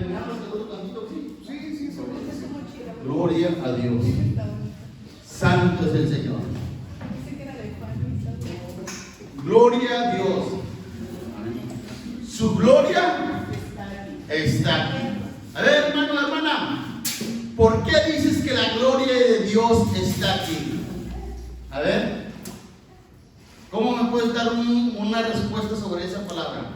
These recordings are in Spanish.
terminamos el otro tantito, sí. Gloria a Dios. Santo es el Señor. Gloria a Dios. Su gloria está aquí. A ver, hermano, hermana, ¿por qué dices que la gloria de Dios está aquí? A ver, ¿cómo me puedes dar una respuesta sobre esa palabra?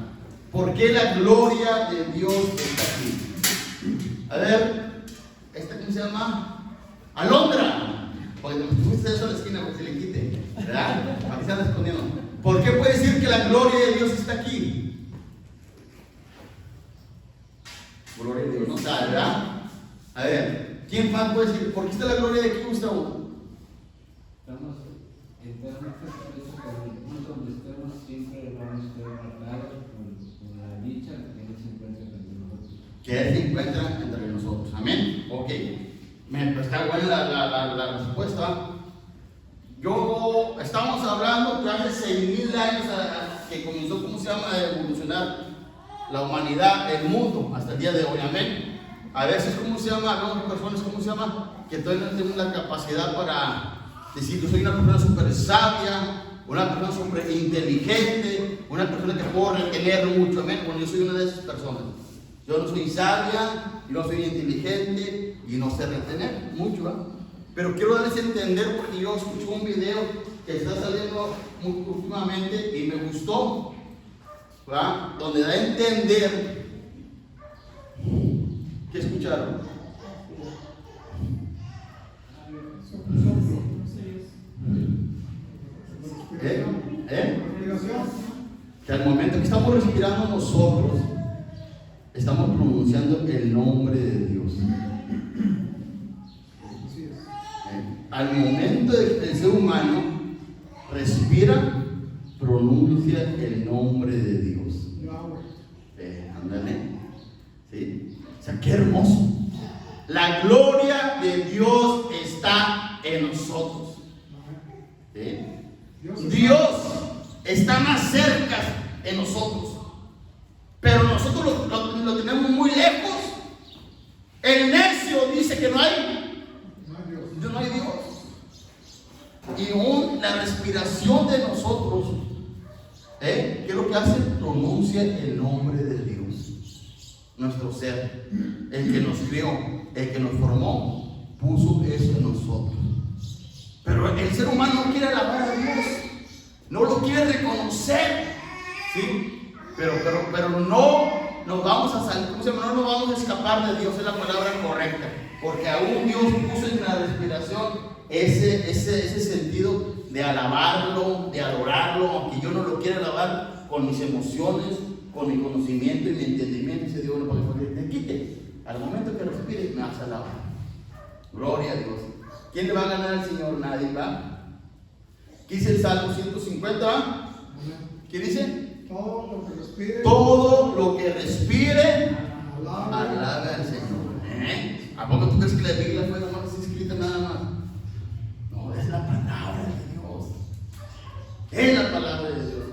¿Por qué la gloria de Dios está aquí? A ver, ¿cómo se llama? Alondra. Porque me pusiste eso a la esquina porque se le quite, ¿verdad? Para que se ande escondiendo. ¿Por qué puede decir que la gloria de Dios está aquí? Gloria a Dios, no sabe, ¿verdad? A ver, ¿quién más puede decir? ¿Por qué está la gloria de aquí, Gustavo? Estamos eternamente donde estemos, siempre vamos a estar marcados por la dicha que Él se encuentra entre nosotros. Que Él se encuentra entre nosotros. Amén. Ok. Está buena la respuesta. Estamos hablando que hace 6,000 años que comenzó, ¿cómo se llama?, a evolucionar la humanidad, el mundo, hasta el día de hoy. Amén. A veces, ¿cómo se llama? Hablamos de personas, ¿cómo se llama?, que todavía no tenemos la capacidad para decir, yo soy una persona súper sabia, una persona súper inteligente, una persona que puedo retener mucho. Amén. Bueno, yo soy una de esas personas. Yo no soy sabia, yo no soy inteligente y no sé retener mucho, ¿eh? Pero quiero darles a entender, porque yo escuché un video que está saliendo últimamente y me gustó, ¿verdad?, donde da a entender. ¿Qué escucharon? Que al momento que estamos respirando nosotros, estamos pronunciando el nombre de Dios. Al momento de que el ser humano respira, pronuncia el nombre de Dios. Ándale. ¿Sí? O sea, qué hermoso. La gloria de Dios está en nosotros. ¿Sí? Dios está más cerca en nosotros, pero nosotros lo tenemos muy lejos. El necio dice que no hay Dios. Y aún la respiración de nosotros, ¿qué es lo que hace? Pronuncia el nombre de Dios. Nuestro ser, el que nos crió, el que nos formó, puso eso en nosotros. Pero el ser humano no quiere alabar a Dios, no lo quiere reconocer, ¿sí? Pero no nos vamos a salir, ¿cómo se llama? No nos vamos a escapar de Dios, es la palabra correcta, porque aún Dios puso en la respiración ese sentido de alabarlo, de adorarlo, aunque yo no lo quiera alabar con mis emociones, con mi conocimiento y mi entendimiento. Dice Dios, no, porque te quite, al momento que respires me vas a alabar. Gloria a Dios. ¿Quién le va a ganar al Señor? Nadie, ¿va? ¿Qué dice el Salmo 150? ¿Va? ¿Qué dice? Todo lo que respire, alabe al Señor. ¿A poco tú crees que la Biblia fue nomás escrita nada más? No, es la palabra de Dios. Es la palabra de Dios.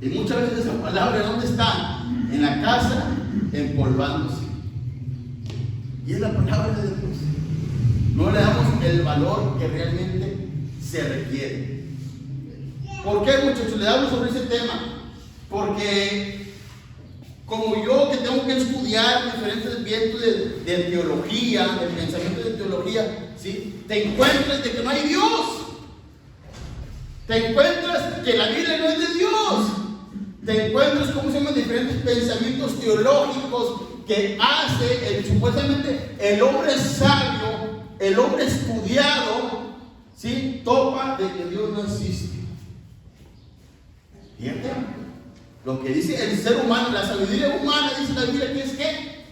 Y muchas veces esa palabra, ¿dónde está? En la casa, empolvándose. Y es la palabra de Dios. No le damos el valor que realmente se requiere. ¿Por qué, muchachos? Le hablo sobre ese tema. Porque como yo, que tengo que estudiar diferentes vientos de teología, de pensamiento de teología, ¿sí?, te encuentras de que no hay Dios. Te encuentras que la Biblia no es de Dios. Te encuentras, ¿cómo se llaman?, diferentes pensamientos teológicos que hace supuestamente el hombre sabio, el hombre estudiado, ¿sí?, topa de que Dios no existe. ¿Fíjate? Lo que dice el ser humano, la sabiduría humana, dice la Biblia, que es ¿qué?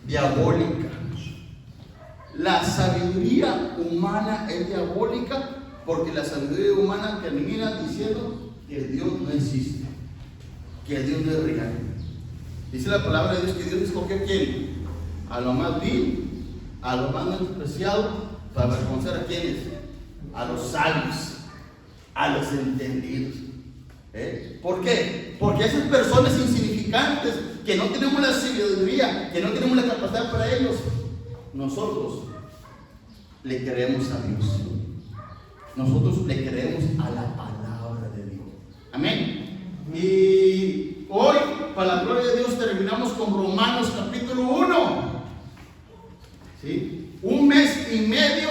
Diabólica. La sabiduría humana es diabólica porque la sabiduría humana termina diciendo que Dios no existe, que Dios no es real. Dice la palabra de Dios que Dios escogió a quién, a lo más vil, a lo más despreciado, para avergonzar a quiénes, a los sabios, a los entendidos. ¿Por qué? Porque esas personas insignificantes que no tenemos la sabiduría, que no tenemos la capacidad para ellos, nosotros le creemos a Dios. Nosotros le creemos a la palabra de Dios. Amén. Y hoy, para la gloria de Dios, terminamos con Romanos capítulo 1. ¿Sí? Un mes y medio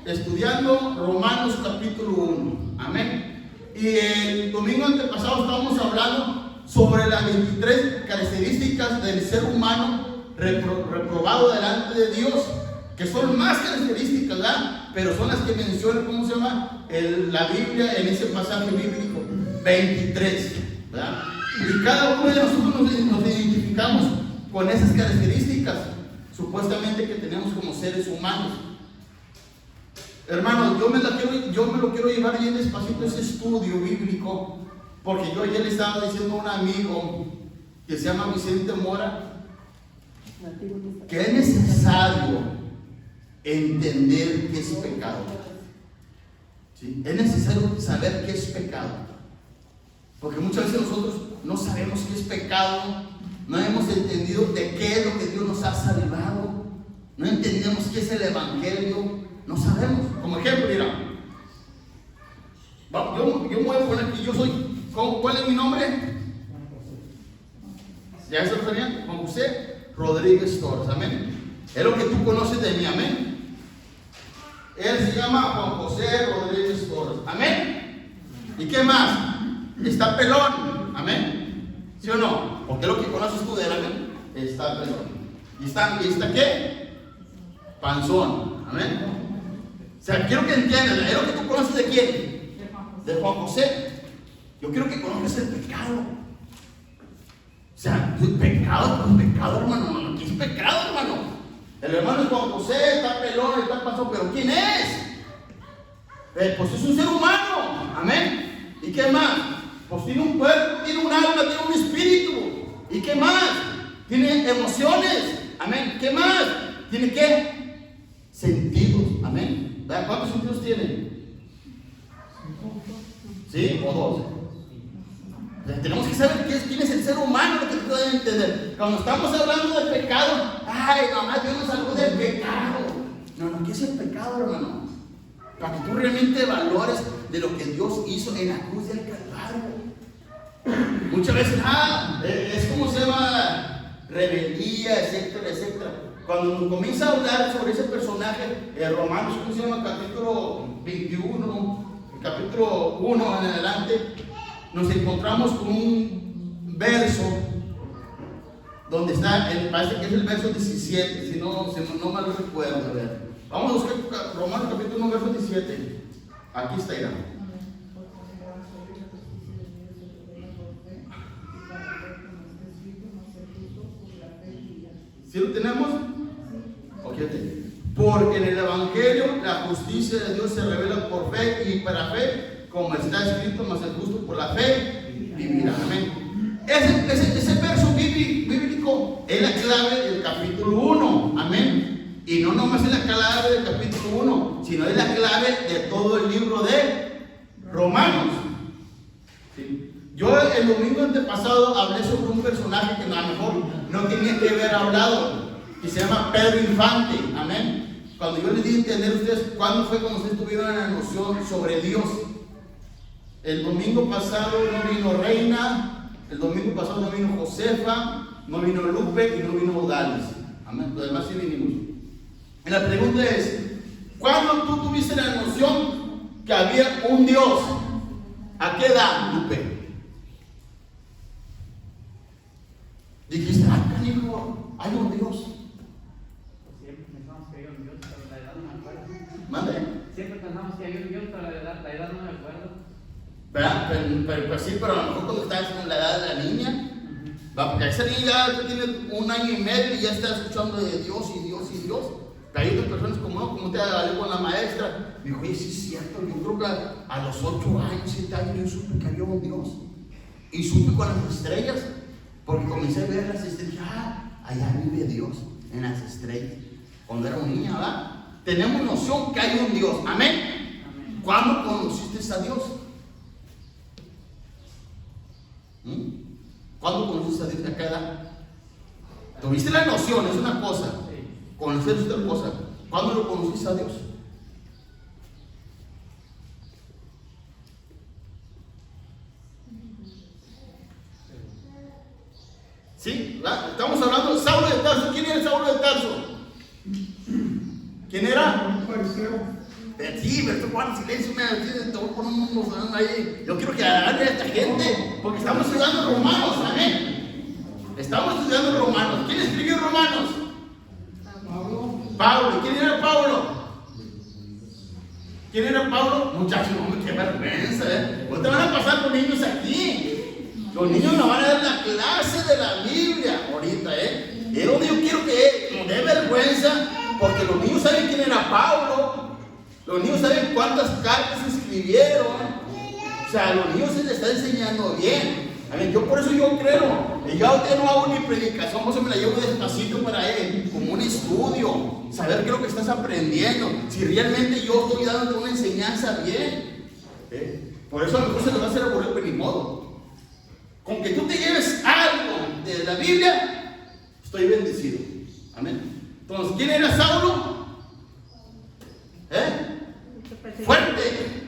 estudiando Romanos capítulo 1. Amén. Y el domingo antepasado estábamos hablando sobre las 23 características del ser humano reprobado delante de Dios, que son más características, ¿verdad? Pero son las que menciona, ¿cómo se llama? La Biblia en ese pasaje bíblico, 23, ¿verdad? Y cada uno de nosotros nos identificamos con esas características, supuestamente que tenemos como seres humanos. Hermanos, yo me lo quiero llevar bien despacito ese estudio bíblico, porque yo ayer le estaba diciendo a un amigo que se llama Vicente Mora, que es necesario entender qué es pecado. ¿Sí? Es necesario saber qué es pecado, porque muchas veces nosotros no sabemos qué es pecado, no hemos entendido de qué es lo que Dios nos ha salvado, no entendemos qué es el evangelio, no sabemos. Como ejemplo, mira, yo me voy a poner aquí, yo soy, ¿cuál es mi nombre? ¿Ya se lo sabían? Juan José Rodríguez Torres, amén. Es lo que tú conoces de mí, amén. Él se llama Juan José Rodríguez Torres, amén. ¿Y qué más? Está pelón, amén. ¿Sí o no? Porque es lo que conoces tú de él, amén. Está pelón. ¿Y está qué? Panzón, amén. O sea, quiero que entiendas, es lo que tú conoces de quién, de Juan José. Yo quiero que conozcas el pecado. O sea, el pecado, hermano. ¿Qué es pecado, hermano? El hermano es Juan José, está pelón, está pasado, pero ¿quién es? Pues es un ser humano, amén. ¿Y qué más? Pues tiene un cuerpo, tiene un alma, tiene un espíritu. ¿Y qué más? Tiene emociones, amén. ¿Qué más? ¿Tiene qué? Sentidos, amén. ¿Verdad? ¿Cuántos sentidos tiene? ¿Sí? ¿O 12? Tenemos que saber quién es el ser humano, lo que tú debes entender. Cuando estamos hablando de pecado, ay, mamá, Dios nos salvó del pecado. No, ¿qué es el pecado, hermano? Para que tú realmente valores de lo que Dios hizo en la cruz del Calvario. Muchas veces, es como se llama rebeldía, etcétera, etcétera. Cuando nos comienza a hablar sobre ese personaje, Romanos, ¿cómo se llama? Capítulo 21, capítulo 1 en adelante, nos encontramos con un verso donde está, parece que es el verso 17, si no mal lo recuerdo. A ver. Vamos a buscar Romanos capítulo 1, verso 17. Aquí está ya. ¿Sí lo tenemos? Ok. Porque en el Evangelio la justicia de Dios se revela por fe y para fe, como está escrito, mas el justo por la fe vivirá. Amén. Ese verso bíblico es la clave del capítulo 1. Amén. Y no nomás es la clave del capítulo 1, sino es la clave de todo el libro de Romanos. ¿Sí? Yo el domingo antepasado hablé sobre un personaje que a lo mejor no tenía que haber hablado, que se llama Pedro Infante. Amén. Cuando yo les di a entender a ustedes cuándo fue cuando ustedes tuvieron la noción sobre Dios. El domingo pasado no vino Reina, el domingo pasado no vino Josefa, no vino Lupe y no vino Odales. Amén. Los demás sí vinimos. Y la pregunta es, ¿cuándo tú tuviste la noción que había un Dios? ¿A qué edad, Lupe? Dijiste, canijo, hay un Dios. Siempre pensamos que hay un Dios, pero la edad no me acuerdo. ¿Mande? Siempre pensamos que hay un Dios, pero la edad no me acuerdo. ¿Verdad? Pero sí, pero a lo mejor cuando estás en la edad de la niña, porque esa niña ya tiene 1 año y medio y ya está escuchando de Dios y Dios y Dios. Pero hay otras personas como te hablé con la maestra, me dijo, oye, sí es cierto, yo creo que a los 8 años, 7 años yo supe que había un Dios. Y supe con las estrellas, porque comencé a ver las estrellas, allá vive Dios, en las estrellas. Cuando era un niño, ¿verdad? Tenemos noción que hay un Dios, amén. ¿Cuándo conociste a Dios? ¿Cuándo conociste a Dios? ¿A qué edad? Tuviste la noción, es una cosa. Sí. Conocer es otra cosa. ¿Cuándo lo conociste a Dios? ¿Sí? Estamos hablando de Saulo de Tarso. ¿Quién era Saulo de Tarso? ¿Quién era? Un fariseo. Sí, pero esto guarda silencio, te voy a poner unos ahí. Yo quiero que agarre a esta gente, porque estamos estudiando Romanos, amén. Estamos estudiando Romanos. ¿Quién escribió Romanos? Pablo. ¿Y quién era Pablo? ¿Quién era Pablo? Muchachos, hombre, qué vergüenza, ¿eh? te van a pasar los niños aquí. Los niños nos van a dar la clase de la Biblia ahorita, ¿eh? Es donde yo quiero que nos dé vergüenza, porque los niños saben quién era Pablo. Los niños saben cuántas cartas escribieron. O sea, a los niños se les está enseñando bien. A ver, yo por eso yo creo. Y yo ahorita no hago ni predicación, por eso me la llevo despacito para él, como un estudio. Saber qué es lo que estás aprendiendo. Si realmente yo estoy dándote una enseñanza bien. Por eso a lo mejor se les va a hacer aburrir, pero ni modo. Con que tú te lleves algo de la Biblia, estoy bendecido. Amén. Entonces, ¿quién era Saulo? Fuerte.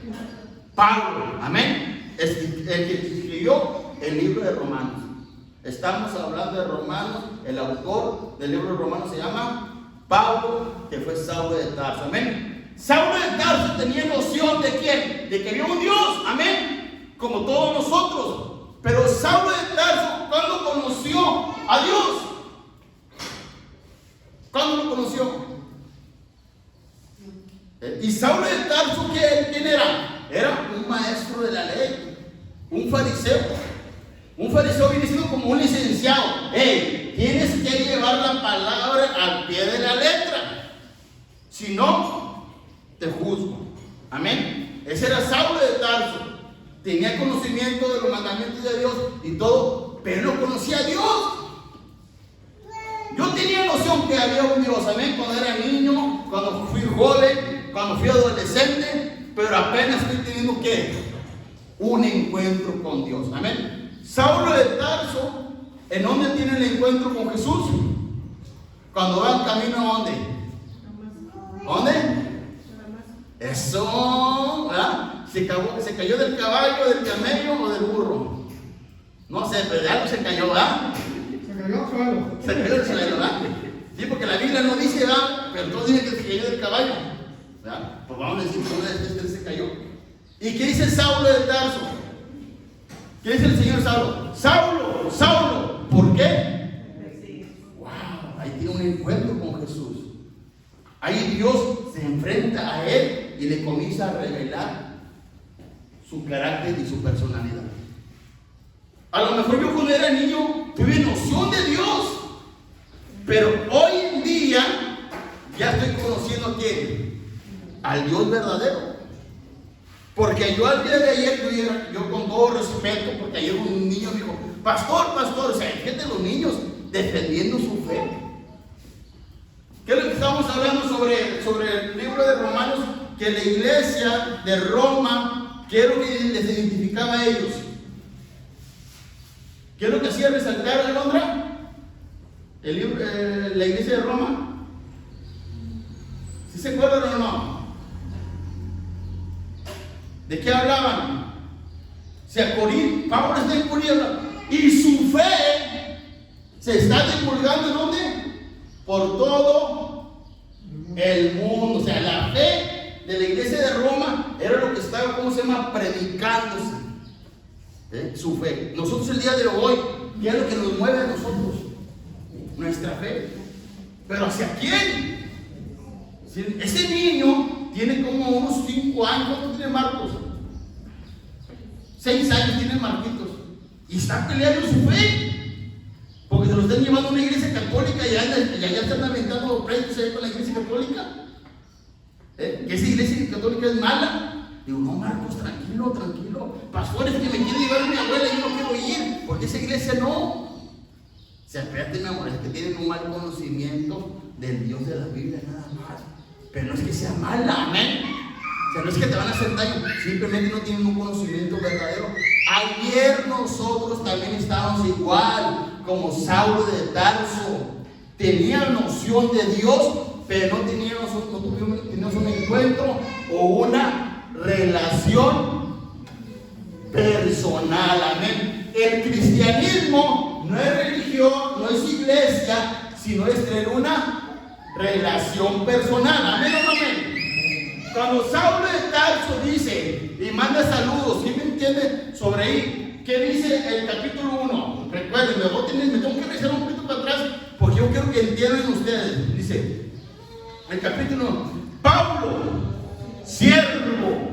Pablo, amén. El que escribió el libro de Romanos. Estamos hablando de Romanos. El autor del libro de Romanos se llama Pablo, que fue Saulo de Tarso, amén. Saulo de Tarso tenía noción de quién, de que había un Dios, amén, como todos nosotros. Pero Saulo de Tarso, ¿cuándo conoció a Dios? ¿Cuándo lo conoció? Y Saulo de Tarso, ¿quién era? Era un maestro de la ley, un fariseo. Un fariseo viene siendo como un licenciado. Tienes que llevar la palabra al pie de la letra. Si no, te juzgo. Amén. Ese era Saulo de Tarso. Tenía conocimiento de los mandamientos de Dios y todo, pero no conocía a Dios. Yo tenía noción que había un Dios, amén, cuando era niño, cuando fui joven, cuando fui adolescente, pero apenas estoy teniendo un encuentro con Dios, amén. Saulo de Tarso, ¿en dónde tiene el encuentro con Jesús? Cuando va en camino, ¿a dónde? ¿Dónde? Eso, ¿verdad? Se cayó del caballo, del camello o del burro. No sé, pero de algo se cayó, ¿verdad? Se cayó al suelo. Se cayó del suelo, ¿verdad? Sí, porque la Biblia no dice, ¿verdad? Pero todos dicen que se cayó del caballo, ¿verdad? Pues vamos a decir que una vez se cayó. ¿Y qué dice Saulo de Tarso? ¿Qué dice el Señor Saulo? Saulo, Saulo, ¿por qué? Wow, ahí tiene un encuentro con Jesús. Ahí Dios se enfrenta a él y le comienza a revelar su carácter y su personalidad. A lo mejor yo cuando era niño tuve noción de Dios, pero hoy en día ya estoy conociendo a quién, al Dios verdadero. Porque yo al día de ayer, yo con todo respeto, porque ayer un niño me dijo, pastor, o sea, fíjate los niños defendiendo su fe. ¿Qué es lo que estamos hablando sobre el libro de Romanos? Que la iglesia de Roma, ¿qué es lo que les identificaba a ellos? ¿Qué es lo que hacía resaltar a Londra? La iglesia de Roma. ¿Sí se acuerdan o no? ¿De qué hablaban? Pablo está en Corinto y su fe se está divulgando ¿en dónde? Por todo el mundo. O sea, la fe de la iglesia de Roma era lo que estaba, ¿cómo se llama? Predicándose. Su fe. Nosotros el día de hoy, ¿qué es lo que nos mueve a nosotros? Nuestra fe. ¿Pero hacia quién? Ese niño tiene como unos 5 años. ¿Cuánto tiene Marcos? 6 años tiene Marquitos. Y está peleando su fe. Porque se lo están llevando a una iglesia católica y allá están aventando pleitos ahí con la iglesia católica. Que esa iglesia católica es mala. Digo, no, Marcos, tranquilo. Pastores, que me quiere llevar a mi abuela y yo no quiero ir. Porque esa iglesia no. O sea, espérate, mi amor, es que tienen un mal conocimiento del Dios de la Biblia, nada más. Pero no es que sea mala, amén. O sea, no es que te van a hacer daño, simplemente no tienen un conocimiento verdadero. Ayer nosotros también estábamos igual, como Saulo de Tarso. noción de Dios, pero no teníamos un encuentro o una relación personal. Amén. El cristianismo no es religión, no es iglesia, sino es tener una relación personal. Amén o no amén. Cuando Saulo de Tarso dice y manda saludos, ¿sí me entiende? Sobre ahí, ¿qué dice el capítulo 1? Recuerden, me tengo que regresar un poquito para atrás porque yo quiero que entiendan ustedes. Dice el capítulo 1: Pablo, siervo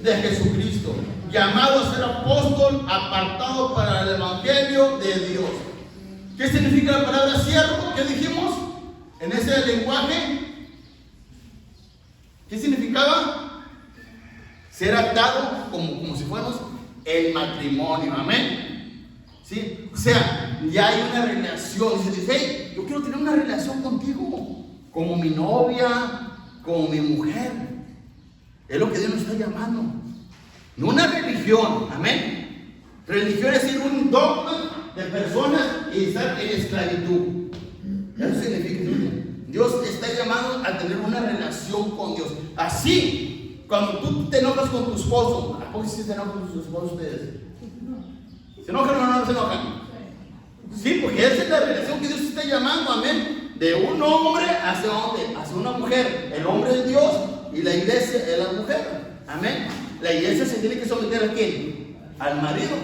de Jesucristo, llamado a ser apóstol, apartado para el evangelio de Dios. ¿Qué significa la palabra siervo? ¿Qué dijimos en ese lenguaje? ¿Qué significaba? Ser atado como si fuéramos el matrimonio. Amén. ¿Sí? O sea, ya hay una relación. Se dice, hey, yo quiero tener una relación contigo, como mi novia, como mi mujer. Es lo que Dios nos está llamando. No una religión. Amén. Religión es ir un dogma de personas y estar en esclavitud. Eso significa. Dios está llamado a tener una relación con Dios. Así, cuando tú te enojas con tu esposo, ¿a poco sí se enojan con sus esposos ustedes? ¿Se enojan o no se enojan? Sí, porque esa es la relación que Dios está llamando, amén. De un hombre hacia ¿dónde? Hacia una mujer. El hombre es Dios y la iglesia es la mujer. Amén. La iglesia se tiene que someter ¿a quién? Al marido,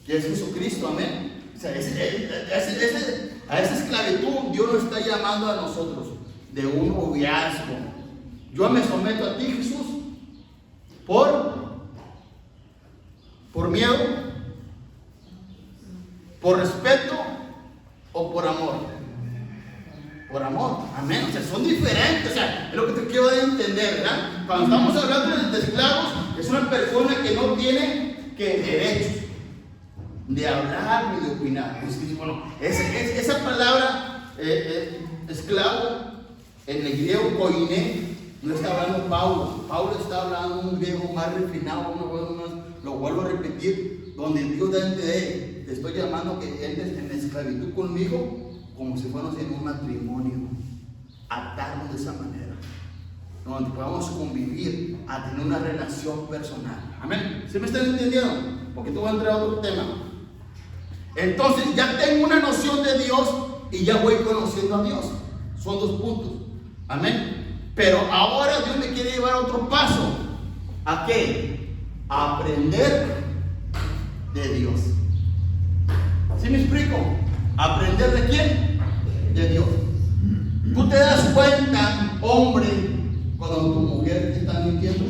que es Jesucristo, amén. O sea, a esa esclavitud Dios nos está llamando a nosotros, de un noviazgo. Yo me someto a ti, Jesús, por miedo, por respeto o por amor. Por amor, amén. O sea, son diferentes. O sea, es lo que te quiero dar a entender, ¿verdad? Cuando estamos hablando de esclavos, es una persona que no tiene derechos de hablar ni de opinar. Bueno, esa palabra esclavo en el griego koiné no está hablando Pablo. Pablo está hablando un griego más refinado, lo vuelvo a repetir, donde Dios da a entender, te estoy llamando que entres en esclavitud conmigo, como si fuéramos en un matrimonio, atarnos de esa manera, donde podamos convivir, a tener una relación personal. Amén. ¿Sí me están entendiendo? Porque tú vas a entrar a otro tema. Entonces ya tengo una noción de Dios y ya voy conociendo a Dios. Son 2 puntos. Amén. Pero ahora Dios me quiere llevar a otro paso. ¿A qué? A aprender de Dios. ¿Sí me explico? ¿Aprender de quién? De Dios. ¿Tú te das cuenta, hombre, cuando tu mujer te está mintiendo?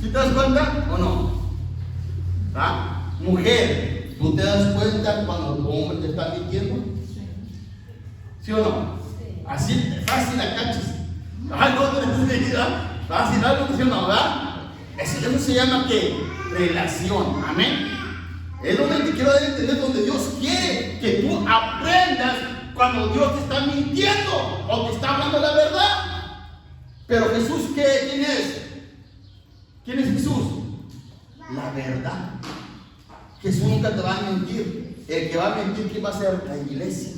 ¿Sí te das cuenta o no? ¿Ah? Mujer, ¿tú te das cuenta cuando tu hombre te está mintiendo? ¿Sí o no? Así, fácil la cachas. Algo de vida, fácil, algo que se llama, ¿verdad? Eso se llama ¿qué? Relación. Amén. Es donde te quiero dar a entender, donde Dios quiere que tú aprendas cuando Dios te está mintiendo o te está hablando la verdad. Pero Jesús, ¿quién es? ¿Quién es Jesús? La verdad. Jesús nunca te va a mentir. El que va a mentir, ¿quién va a ser? La iglesia.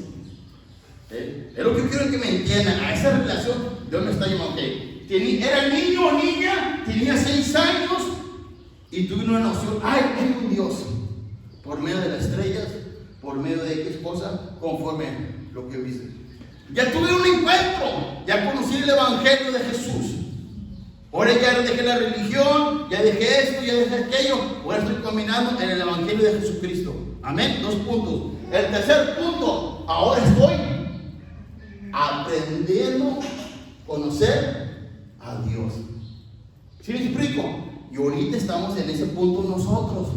Es lo que yo quiero que me entiendan. A esa relación Dios me está llamando. Era niño o niña, tenía 6 años y tuve una noción. Hay un Dios. Por medio de las estrellas, por medio de X cosa, conforme lo que viste. Ya tuve un encuentro, ya conocí el evangelio de Jesús. Ahora ya dejé la religión, ya dejé esto, ya dejé aquello. Ahora estoy caminando en el evangelio de Jesucristo. Amén. 2 puntos. El tercer punto, ahora estoy aprendiendo a conocer a Dios. ¿Sí me explico? Y ahorita estamos en ese punto nosotros.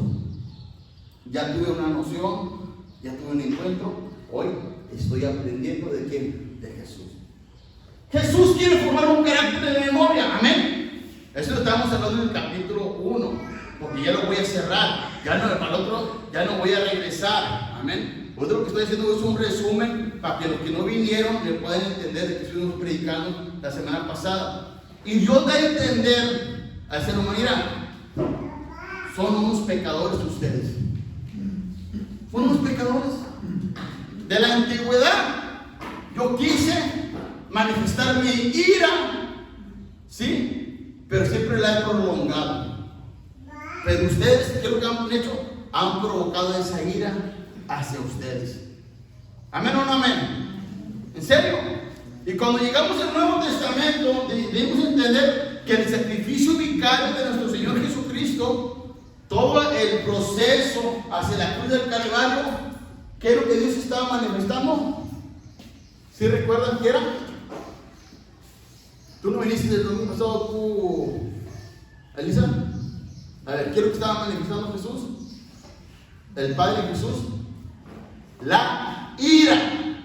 Ya tuve una noción, ya tuve un encuentro. Hoy estoy aprendiendo de quién, de Jesús. Jesús quiere formar un carácter de memoria. Amén. Eso lo estamos hablando en el capítulo 1, porque ya lo voy a cerrar. Ya no, para el otro, ya no voy a regresar. Amén. Pues lo que estoy haciendo es un resumen para que los que no vinieron me puedan entender de que estuvimos predicando la semana pasada. Y Dios da a entender al ser humano, mira, son unos pecadores ustedes. Son unos pecadores. de la antigüedad, yo quise manifestar mi ira, ¿sí? Pero siempre la he prolongado. Pero ustedes, ¿qué es lo que han hecho? Han provocado esa ira hacia ustedes. ¿Amén o no amén? ¿En serio? Y cuando llegamos al Nuevo Testamento, debemos entender que el sacrificio vicario de nuestro Señor Jesucristo, todo el proceso hacia la cruz del Calvario, ¿qué es lo que Dios estaba manifestando? ¿Sí recuerdan qué era? ¿Tú no viniste el domingo pasado, tú, Elisa? A ver, ¿qué es lo que estaba manifestando Jesús? El Padre Jesús. La ira.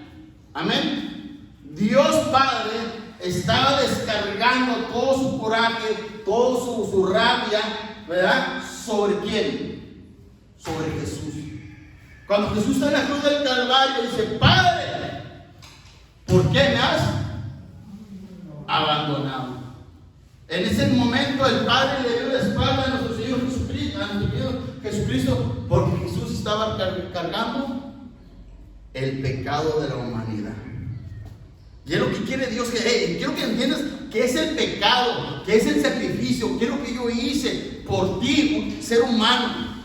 Amén. Dios Padre estaba descargando todo su coraje, toda su rabia, ¿verdad? ¿Sobre quién? Sobre Jesús. Cuando Jesús está en la cruz del Calvario, dice: Padre, ¿por qué me has abandonado? En ese momento el Padre le dio la espalda a nuestro Señor Jesucristo, porque Jesús estaba cargando el pecado de la humanidad. Y es lo que quiere Dios, quiero que entiendas que es el pecado, que es el sacrificio, que es lo que yo hice por ti, ser humano,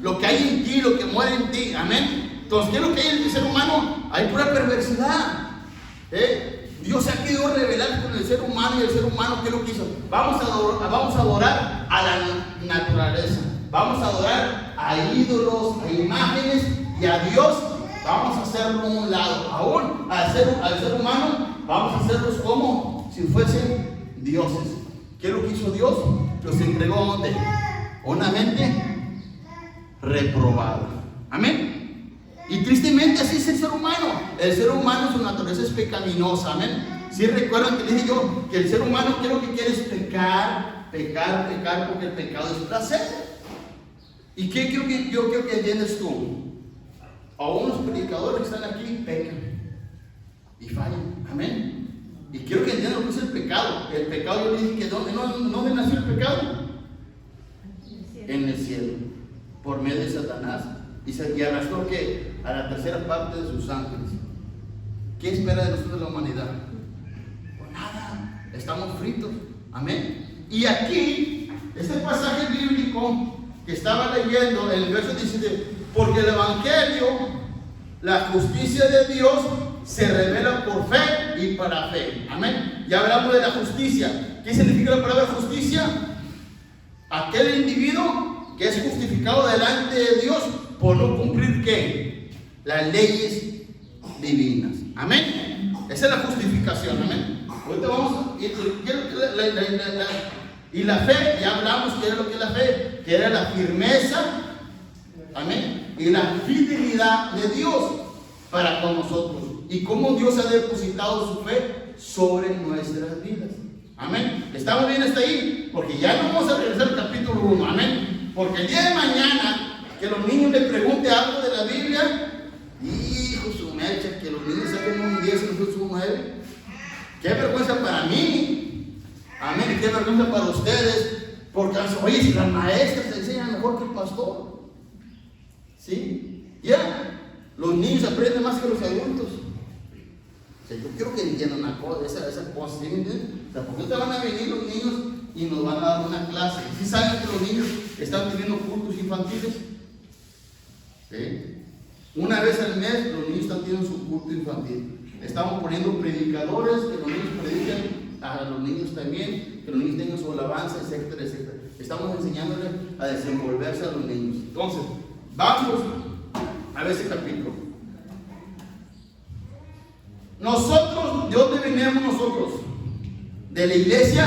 lo que hay en ti, lo que muere en ti. Amén. Entonces, ¿qué es lo que hay en el ser humano? Hay pura perversidad. Dios se ha querido revelar con el ser humano, y el ser humano, ¿qué es lo que hizo? Vamos a adorar a la naturaleza, vamos a adorar a ídolos, a imágenes, y a Dios vamos a hacerlo a un lado. Aún al ser humano vamos a hacerlos como si fuesen dioses. ¿Qué es lo que hizo Dios? Los entregó a ¿dónde? Una mente reprobada. Amén. Y tristemente así es el ser humano. El ser humano, su naturaleza es pecaminosa. Amén. Si recuerdan que dije yo que el ser humano, ¿qué es lo que quiere? Es pecar, porque el pecado es placer. ¿Y qué quiero que entiendas tú? Aún los predicadores que están aquí pecan y fallan. Amén. Y quiero que entiendan lo que es el pecado. El pecado, yo le dije que ¿dónde nació el pecado? En el cielo, por medio de Satanás. Y arrastró que a la tercera parte de sus ángeles. ¿Qué espera de nosotros la humanidad? Pues nada, estamos fritos. Amén. Y aquí, este pasaje bíblico que estaba leyendo, en el verso 17, porque el evangelio, la justicia de Dios, se revela por fe y para fe. Amén. Ya hablamos de la justicia. ¿Qué significa la palabra justicia? Aquel individuo que es justificado delante de Dios por no cumplir ¿qué? Las leyes divinas. Amén. Esa es la justificación. Amén. Ahorita vamos a y la fe, ya hablamos que era lo que es la fe, que era la firmeza, amén, y la fidelidad de Dios para con nosotros, y cómo Dios ha depositado su fe sobre nuestras vidas. Amén. ¿Estamos bien hasta ahí? Porque ya no vamos a regresar al capítulo 1. Amén. Porque el día de mañana que los niños les pregunten algo de la Biblia, hijo su mecha, que los niños saquen un 10 y nosotros un 9. Qué vergüenza para mí. Amén. Y qué vergüenza para ustedes. Porque, oye, si las maestras se enseñan mejor que el pastor. ¿Sí? Ya. Los niños aprenden más que los adultos. O sea, yo quiero que entiendan una cosa, esa cosa, ¿sí me entienden? O sea, ¿por qué te van a venir los niños y nos van a dar una clase? ¿Sí saben que los niños están teniendo cultos infantiles? ¿Sí? Una vez al mes los niños están teniendo su culto infantil. Estamos poniendo predicadores, que los niños predican a los niños también, que los niños tengan su alabanza, etcétera, etcétera. Estamos enseñándoles a desenvolverse a los niños. Entonces, vamos a ver ese capítulo. Nosotros, ¿de dónde venimos nosotros? De la iglesia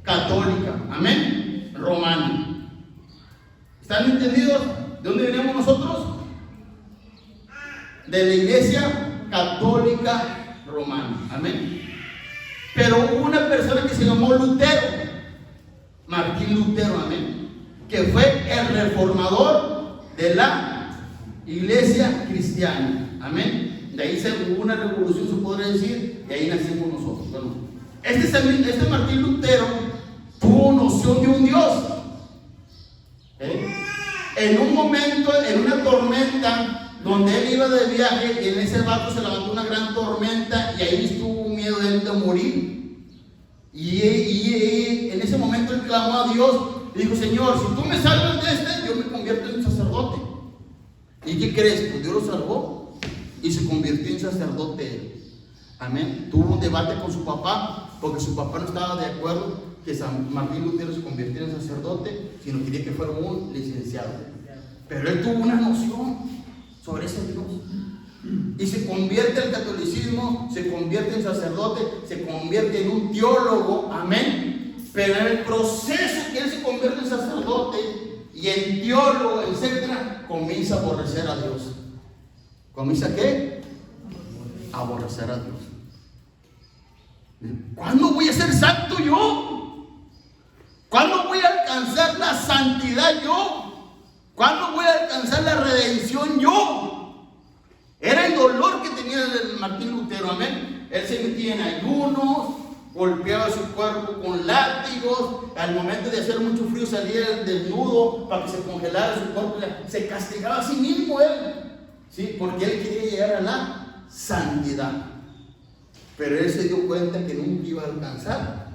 católica, amén, romana. ¿Están entendidos? ¿De dónde venimos nosotros? De la iglesia católica romana, amén. Pero hubo una persona que se llamó Lutero, Martín Lutero, amén, que fue el reformador de la iglesia cristiana, amén. De ahí hubo una revolución, se podría decir, y ahí nacimos nosotros. Bueno, este Martín Lutero tuvo noción de un Dios. En un momento, en una tormenta, donde él iba de viaje y en ese barco se levantó una gran tormenta y ahí estuvo miedo de él de morir. Y en ese momento él clamó a Dios y dijo: Señor, si tú me salvas de este, yo me convierto en sacerdote. ¿Y qué crees? Pues Dios lo salvó y se convirtió en sacerdote. Amén. Tuvo un debate con su papá porque su papá no estaba de acuerdo que San Martín Lutero se convirtiera en sacerdote, sino quería que fuera un licenciado. Pero él tuvo una noción sobre ese Dios y se convierte al catolicismo, se convierte en sacerdote, se convierte en un teólogo. Amén. Pero en el proceso que él se convierte en sacerdote y en teólogo, etcétera, comienza a aborrecer a Dios. ¿Comienza a qué? A aborrecer a Dios. ¿Cuándo voy a ser santo yo? ¿Cuándo voy a alcanzar la santidad yo? ¿Cuándo voy a alcanzar la redención yo? Era el dolor que tenía el Martín Lutero. Amén. Él se metía en ayunos, golpeaba su cuerpo con látigos. Al momento de hacer mucho frío salía desnudo para que se congelara su cuerpo. Se castigaba a sí mismo él, ¿sí? Porque él quería llegar a la santidad. Pero él se dio cuenta que nunca iba a alcanzar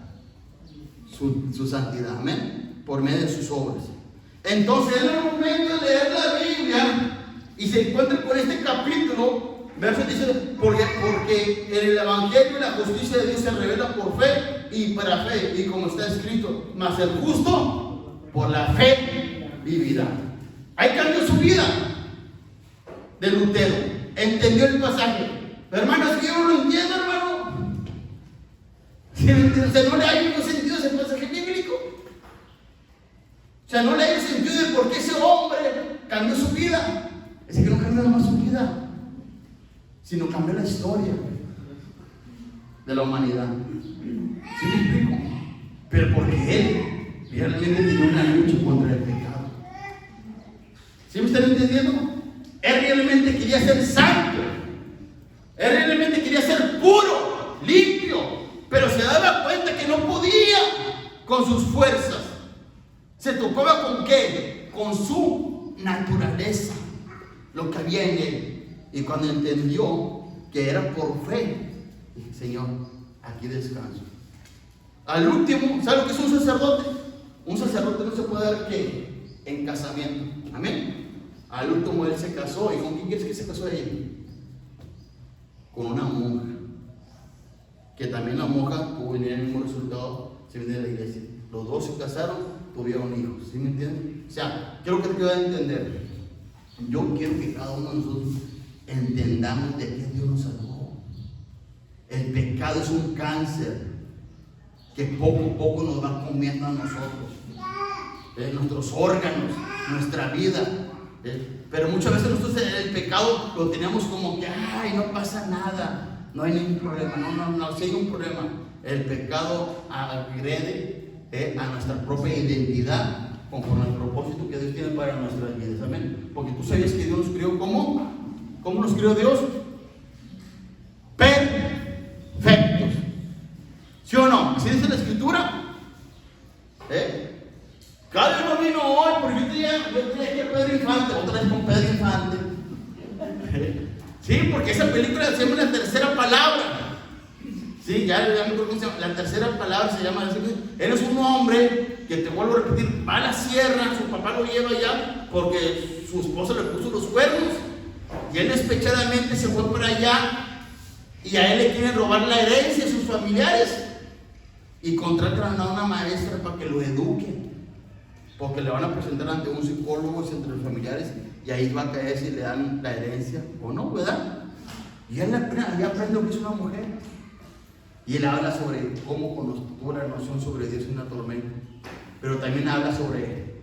su santidad. Amén. Por medio de sus obras. Entonces en el momento de leer la Biblia y se encuentra con este capítulo, verso dice: porque en el Evangelio la justicia de Dios se revela por fe y para fe, y como está escrito: mas el justo por la fe vivirá. Ahí cambió su vida de Lutero. Entendió el pasaje. Pero hermano, es que yo no lo entiendo, hermano. O sea, no le hay ningún sentido ese pasaje bíblico. O sea, no le hay el sentido de por qué ese hombre cambió su vida. Es que no cambió nada más su vida, sino cambió la historia de la humanidad. ¿Sí me explico? Pero porque él realmente tenía una lucha contra el pecado. ¿Sí me están entendiendo? Él realmente quería ser santo. Él realmente quería ser puro, limpio, pero se daba cuenta que no podía con sus fuerzas. Se topaba con ¿qué? Con su naturaleza, lo que había en él. Y cuando entendió que era por fe, dije: Señor, aquí descanso. Al último, ¿sabe lo que es un sacerdote? Un sacerdote no se puede dar ¿qué? En casamiento. Amén. Al último él se casó. ¿Y con quién quieres que se casó él? Con una monja, que también la monja tuvo el mismo resultado, se viene de la iglesia. Los dos se casaron, tuvieron hijos. ¿Sí me entienden? O sea, quiero que te quede a entender. Yo quiero que cada uno de nosotros entendamos de qué Dios nos salvó. El pecado es un cáncer que poco a poco nos va comiendo a nosotros, nuestros órganos, nuestra vida. Pero muchas veces nosotros el pecado lo tenemos como que, ay, no pasa nada, no hay ningún problema. No, sí hay un problema. El pecado agrede a nuestra propia identidad conforme al propósito que Dios tiene para nuestras vidas. Amén. Porque tú sabes que Dios nos crió ¿cómo? ¿Cómo nos crió Dios? Perfectos. ¿Sí o no? ¿Así dice la Escritura? Cada uno vino hoy porque yo tenía que Pedro Infante, otra vez con Pedro Infante. Sí, porque esa película se llama La Tercera Palabra. Sí, ya me acuerdo cómo se llama. La Tercera Palabra se llama. Él es un hombre que, te vuelvo a repetir, va a la sierra, su papá lo lleva allá porque su esposa le puso los cuernos y él despechadamente se fue para allá y a él le quieren robar la herencia de sus familiares y contratan a una maestra para que lo eduque. Porque le van a presentar ante un psicólogo y entre los familiares, y ahí va a caer si le dan la herencia o no, ¿verdad? Y él aprende lo que es una mujer. Y él habla sobre cómo tuvo la noción sobre Dios en una tormenta. Pero también habla sobre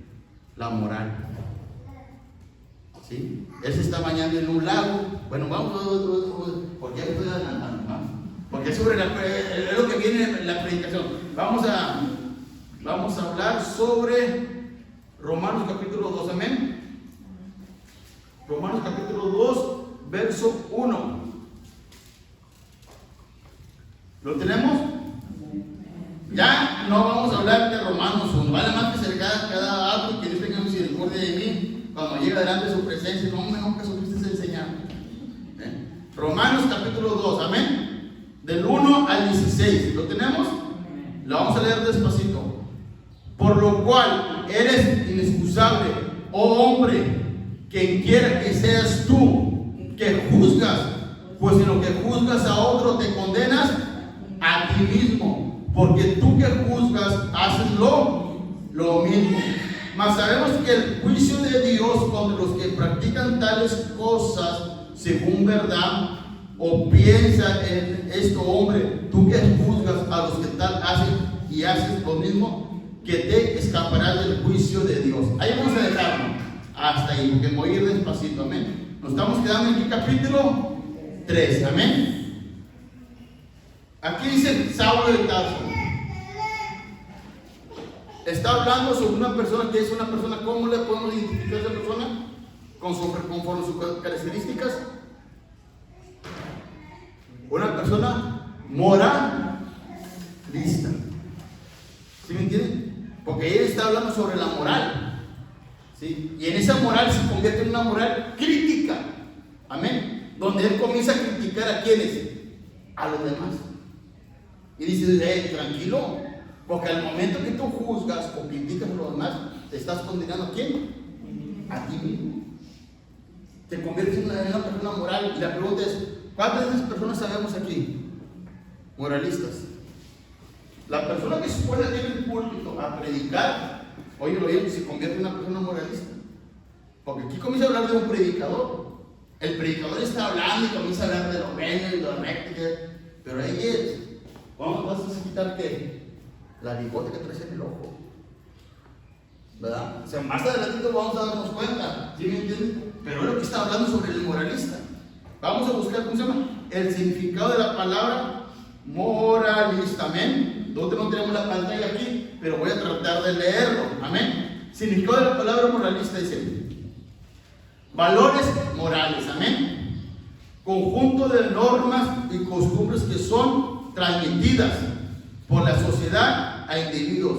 la moral. ¿Sí? Él se está bañando en un lago. Bueno, vamos, porque ya estoy adelantando, ¿no? Porque es sobre es lo que viene en la predicación. Vamos a hablar sobre Romanos capítulo 2, amén. Romanos capítulo 2, verso 1. ¿Lo tenemos? Ya no vamos a hablar de Romanos 1. Vale más que se le cada acto que Dios tenga misericordia de mí cuando llegue delante de su presencia. No, nunca supiste enseñar. Romanos capítulo 2, amén. Del 1 al 16. ¿Lo tenemos? Lo vamos a leer despacito. Por lo cual eres inexcusable, oh hombre, quien quiera que seas tú, que juzgas, pues en lo que juzgas a otro te condenas a ti mismo, porque tú que juzgas haces lo mismo. Mas sabemos que el juicio de Dios contra los que practican tales cosas según verdad, o piensa en esto, hombre, tú que juzgas a los que tal hacen y haces lo mismo, que te escaparás del juicio de Dios. Ahí vamos a dejarlo hasta ahí, porque voy a ir despacito, amén. Nos estamos quedando en el capítulo 3, amén. Aquí dice Saulo de Tarso. Está hablando sobre una persona que es una persona. ¿Cómo le podemos identificar a esa persona? Conforme sus características. Una persona moralista. ¿Sí me entienden? Porque él está hablando sobre la moral. ¿Sí? Y en esa moral se convierte en una moral crítica. Amén. Donde él comienza a criticar a quienes, a los demás. Y dice, tranquilo, porque al momento que tú juzgas o criticas a los demás, te estás condenando a quién? A ti mismo. Te conviertes en una persona moral. Y la pregunta es, ¿cuántas de esas personas sabemos aquí? Moralistas. La persona que se pone aquí en el púlpito a predicar, oye, lo bien, se convierte en una persona moralista. Porque aquí comienza a hablar de un predicador. El predicador está hablando y comienza a hablar de lo bueno y lo recto, pero ahí es, vas a quitar ¿qué? La bigote que traes en el ojo, ¿verdad? O sea, más adelante vamos a darnos cuenta, ¿sí me entienden? Pero es lo que está hablando sobre el moralista. Vamos a buscar, ¿cómo se llama? El significado de la palabra moralista, amén. Donde no tenemos la pantalla aquí, pero voy a tratar de leerlo, amén. Significado de la palabra moralista dice: valores morales, amén. Conjunto de normas y costumbres que son transmitidas por la sociedad a individuos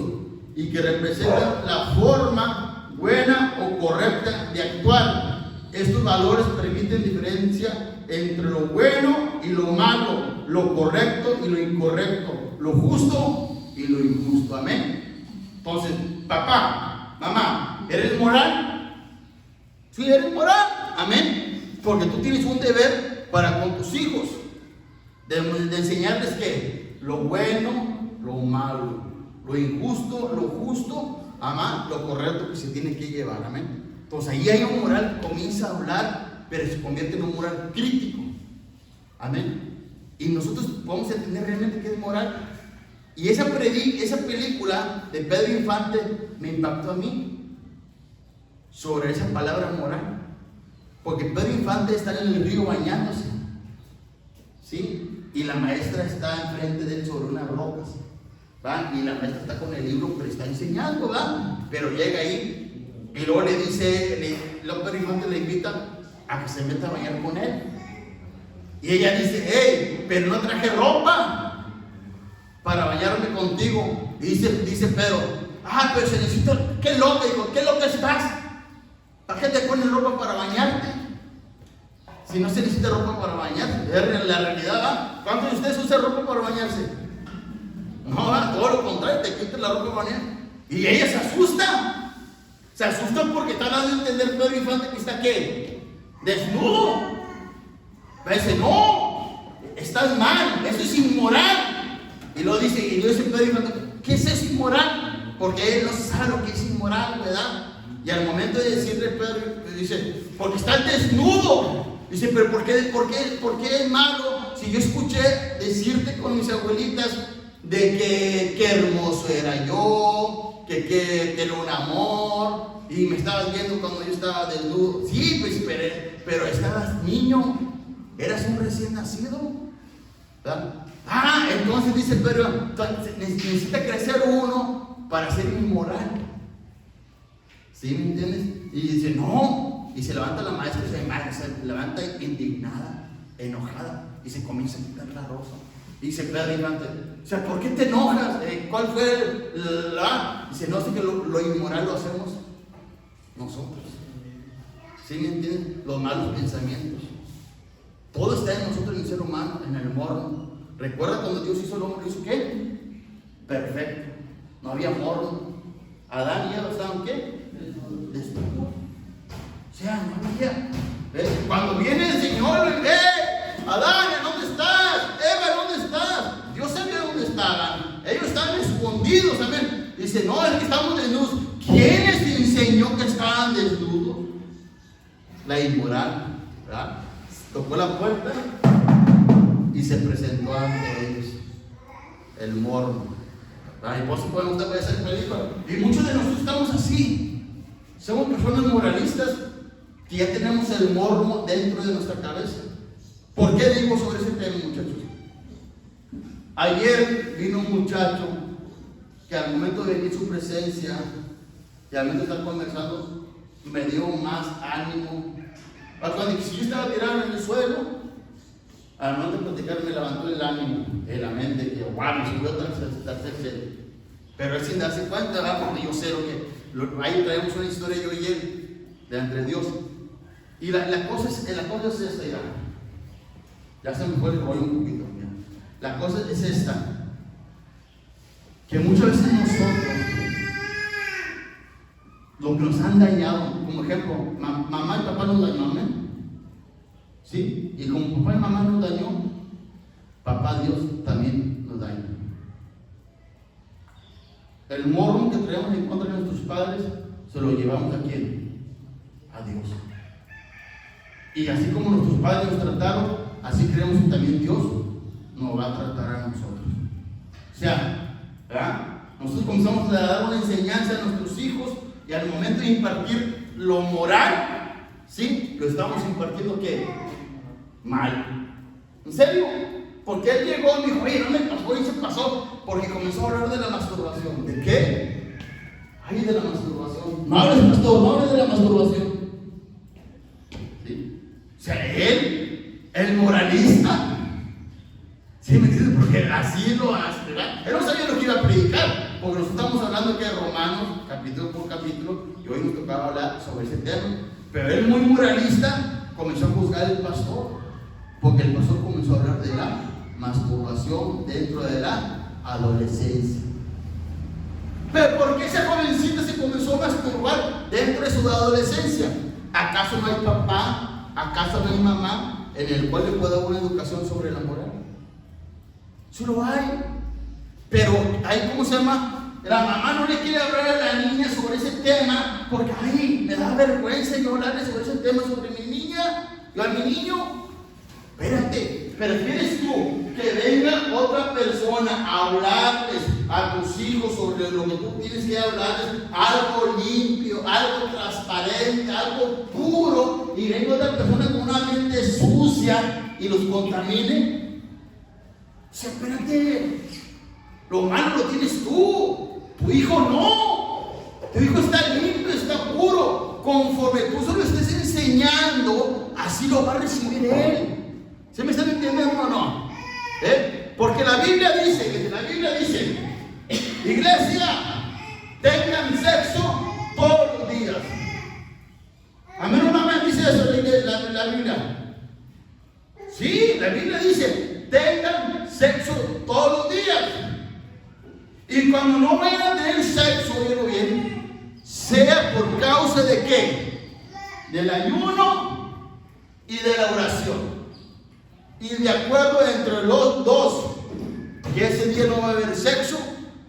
y que representan la forma buena o correcta de actuar. Estos valores permiten diferencia entre lo bueno y lo malo, lo correcto y lo incorrecto, lo justo y lo injusto, amén. Entonces, papá, mamá, ¿eres moral? Sí, eres moral, amén. Porque tú tienes un deber para con tus hijos de enseñarles que lo bueno, lo malo, lo injusto, lo justo, amén, lo correcto que se tiene que llevar, amén. Entonces ahí hay un moral que comienza a hablar, pero se convierte en un moral crítico, amén. Y nosotros podemos entender realmente qué es moral. Y esa película de Pedro Infante me impactó a mí sobre esa palabra moral. Porque Pedro Infante está en el río bañándose, ¿sí? Y la maestra está enfrente de él sobre unas rocas, ¿va? Y la maestra está con el libro, pero está enseñando, ¿va? Pero llega ahí y luego le dice, Pedro Infante le invita a que se meta a bañar con él. Y ella dice, hey, pero no traje ropa para bañarme contigo. Y dice Pedro, pero se necesita, qué loca, dijo, qué loca estás. ¿Para qué te pones ropa para bañarte? Si no se necesita ropa para bañarse. Es la realidad, ¿va? ¿Cuántos de ustedes usan ropa para bañarse? No, todo lo contrario, te quitas la ropa para bañar. Y ella se asusta. Se asusta porque está dando a entender Pedro Infante que está ¿qué? Desnudo. Dice, no, estás mal, eso es inmoral. Y lo dice, y yo dice Pedro Infante, ¿qué es eso inmoral? Porque él no sabe lo que es inmoral, ¿verdad? Y al momento de decirle Pedro, dice, porque estás desnudo. Dice, pero ¿por qué es malo? Si yo escuché decirte con mis abuelitas de que qué hermoso era yo, que era un amor, y me estabas viendo cuando yo estaba desnudo. Sí, pues, pero estabas niño, eras un recién nacido, ¿verdad? Entonces dice Pedro, necesita crecer uno para ser inmoral. ¿Sí me entiendes? Y dice, no. Y se levanta la maestra y se levanta indignada, enojada, y se comienza a quitar la ropa. Dice Pedro Infante, o sea, ¿por qué te enojas? ¿Cuál fue la? Dice, no, sé que lo inmoral lo hacemos nosotros. ¿Sí me entienden? Los malos pensamientos. Todo está en nosotros, en el ser humano, en el morno. ¿Recuerda cuando Dios hizo el hombre? ¿Hizo qué? Perfecto. No había morno. Adán y Eva estaban ¿qué? Desnudos. O sea, no había. Cuando viene el Señor, Adán, ¿dónde estás? Eva, ¿dónde estás? Dios sabía dónde estaban. Ellos estaban escondidos, amén. Dice, no, es que estamos desnudos. ¿Quién les enseñó que estaban desnudos? La inmoral, ¿verdad? Tocó la puerta y se presentó ante ellos el morno. ¿Verdad? Y por supuesto usted puede ser película. Y muchos de nosotros estamos así. Somos personas moralistas que ya tenemos el morno dentro de nuestra cabeza. ¿Por qué digo sobre ese tema, muchachos? Ayer vino un muchacho que al momento de venir su presencia y al momento de estar conversando me dio más ánimo. Cuando si yo estaba tirado en el suelo, al momento de platicar me levantó el ánimo en la mente que wow, me subió otra vez. Pero él sin darse cuenta, ¿verdad? Porque yo sé ahí traemos una historia yo y él de entre Dios. Y la cosa es esta, ya se me fue el rollo un poquito. Mira. La cosa es esta, que muchas veces nosotros, lo que nos han dañado, como ejemplo, mamá y papá nos dañó, ¿amén? ¿Sí? Y como papá y mamá nos dañó, papá Dios también nos daña. El morro que traemos en contra de nuestros padres, se lo llevamos a ¿quién? A Dios. Y así como nuestros padres nos trataron, así creemos que también Dios nos va a tratar a nosotros. O sea, ¿verdad? Nosotros comenzamos a dar una enseñanza a nuestros hijos y al momento de impartir lo moral, ¿sí? Lo estamos impartiendo ¿qué? Mal. ¿En serio? Porque él llegó y me dijo, oye, no me pasó y se pasó, porque comenzó a hablar de la masturbación. ¿De qué? Ay, de la masturbación. No hables, pastor, no hables de la masturbación. ¿Sí? O sea, él, el moralista, ¿sí me entiendes? Porque así lo hace, ¿verdad? Él no sabía lo que iba a predicar, porque nos estamos hablando que de Romanos, capítulo por capítulo, y hoy nos tocaba hablar sobre ese tema. Pero él, muy moralista, comenzó a juzgar al pastor, porque el pastor comenzó a hablar de la masturbación dentro de la adolescencia. Pero ¿por qué esa jovencita se comenzó a masturbar dentro de su adolescencia? ¿Acaso no hay papá? ¿Acaso no hay mamá en el cual le pueda dar una educación sobre la moral? Sí lo hay. Pero hay, ¿cómo se llama? La mamá no le quiere hablar a la niña sobre ese tema porque, ay, me da vergüenza yo hablarle sobre ese tema sobre mi niña, yo a mi niño. Espérate, ¿prefieres tú que venga otra persona a hablarles a tus hijos sobre lo que tú tienes que hablarles, algo limpio, algo transparente, algo puro, y venga otra persona con una mente sucia y los contamine? O sea, espérate, lo malo lo tienes tú, tu hijo no. Tu hijo está limpio, está puro. Conforme tú se lo estés enseñando, así lo va a recibir él. ¿Se me están entendiendo o no? Porque la Biblia dice, iglesia, tengan sexo todos los días. Amén o no amén, dice eso la Biblia. Sí, la Biblia dice, tengan sexo todos los días. Y cuando no vayan a tener sexo, oído bien, sea por causa de qué? Del ayuno y de la oración. Y de acuerdo entre los dos, que ese día no va a haber sexo,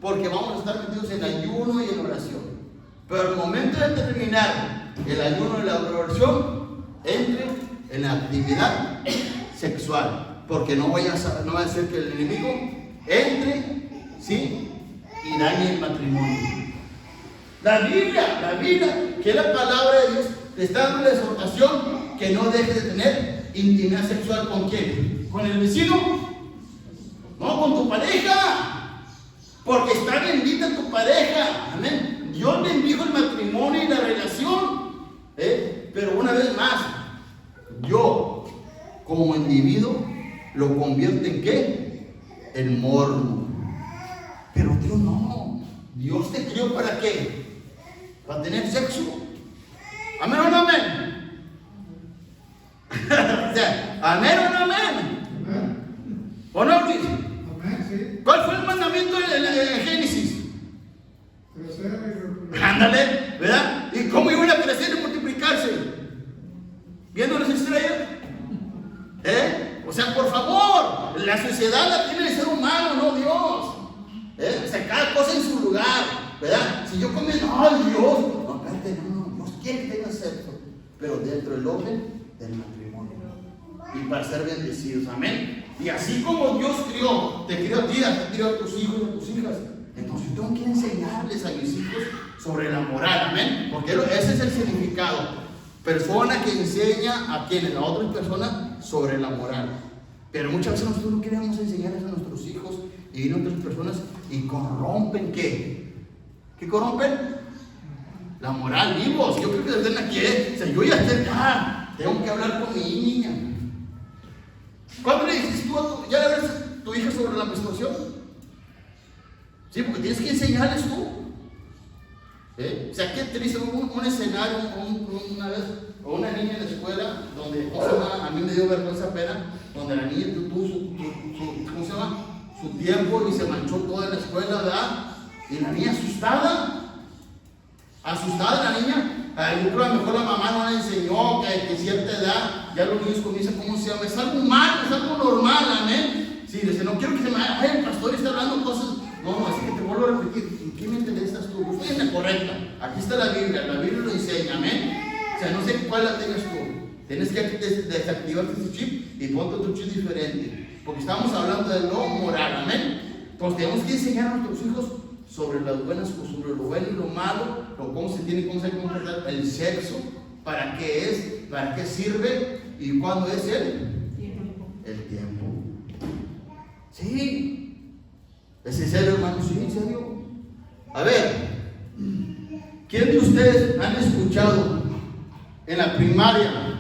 porque vamos a estar metidos en ayuno y en oración. Pero al momento de terminar el ayuno y la oración, entre en la actividad sexual, porque no va a ser que el enemigo entre, ¿sí? Y dañe el matrimonio. La Biblia, que es la palabra de Dios, te está dando la exhortación que no dejes de tener intimidad sexual. ¿Con quién? ¿Con el vecino? No, con tu pareja, porque está bendita tu pareja. Amén. Dios bendijo el matrimonio y la relación, pero una vez más, yo como individuo lo convierto en ¿qué? En morbo. Pero Dios no. Dios te creó ¿para qué? Para tener sexo. Amén o no amén. O sea, amén o no amén. O sea, por favor, la sociedad la tiene el ser humano, no Dios. O sea, cada cosa en su lugar, ¿verdad? Si yo como, ay Dios, no, espérate, no, Dios quiere que tengas sexo, pero dentro del orden del matrimonio y para ser bendecidos, amén. Y así como Dios te crió a ti, te crió a tus hijos y a tus hijas, entonces yo tengo que enseñarles a mis hijos sobre la moral, amén, porque ese es el significado. Persona que enseña a quienes, a otras personas sobre la moral. Pero muchas veces nosotros no queremos enseñarles a nuestros hijos y vienen otras personas y corrompen ¿qué? ¿Qué corrompen? La moral, vivos. Yo creo que desde aquí, o sea, yo ya tengo que hablar con mi niña. ¿Cuándo le dijiste tú ya le hablas a tu hija sobre la menstruación? Sí, porque tienes que enseñarles tú. O sea, qué triste, un escenario una vez, o una niña en la escuela, donde, a mí me dio vergüenza pena, donde la niña tuvo su tiempo y se manchó toda la escuela, ¿verdad? Y la niña asustada la niña, yo creo que a lo mejor la mamá no le enseñó que a cierta edad ya los niños comienzan, ¿cómo se llama? Es algo humano, es algo normal, amén. Sí, dice, no quiero que se me el pastor está hablando cosas, no, así que te vuelvo a repetir, ¿en qué mente estás tú? Usted es la correcta, aquí está la Biblia lo enseña, amén. O sea, no sé cuál la tengas tú, tienes que desactivar tu chip y ponte otro chip diferente, porque estamos hablando de lo moral, amén. Entonces tenemos que enseñar a nuestros hijos sobre las buenas costumbres, lo bueno y lo malo, cómo se tiene que comportar el sexo, para qué es, para qué sirve y cuándo es el tiempo. Sí, ¿es en serio, hermano? Sí, en serio. A ver, ¿quién de ustedes han escuchado en la primaria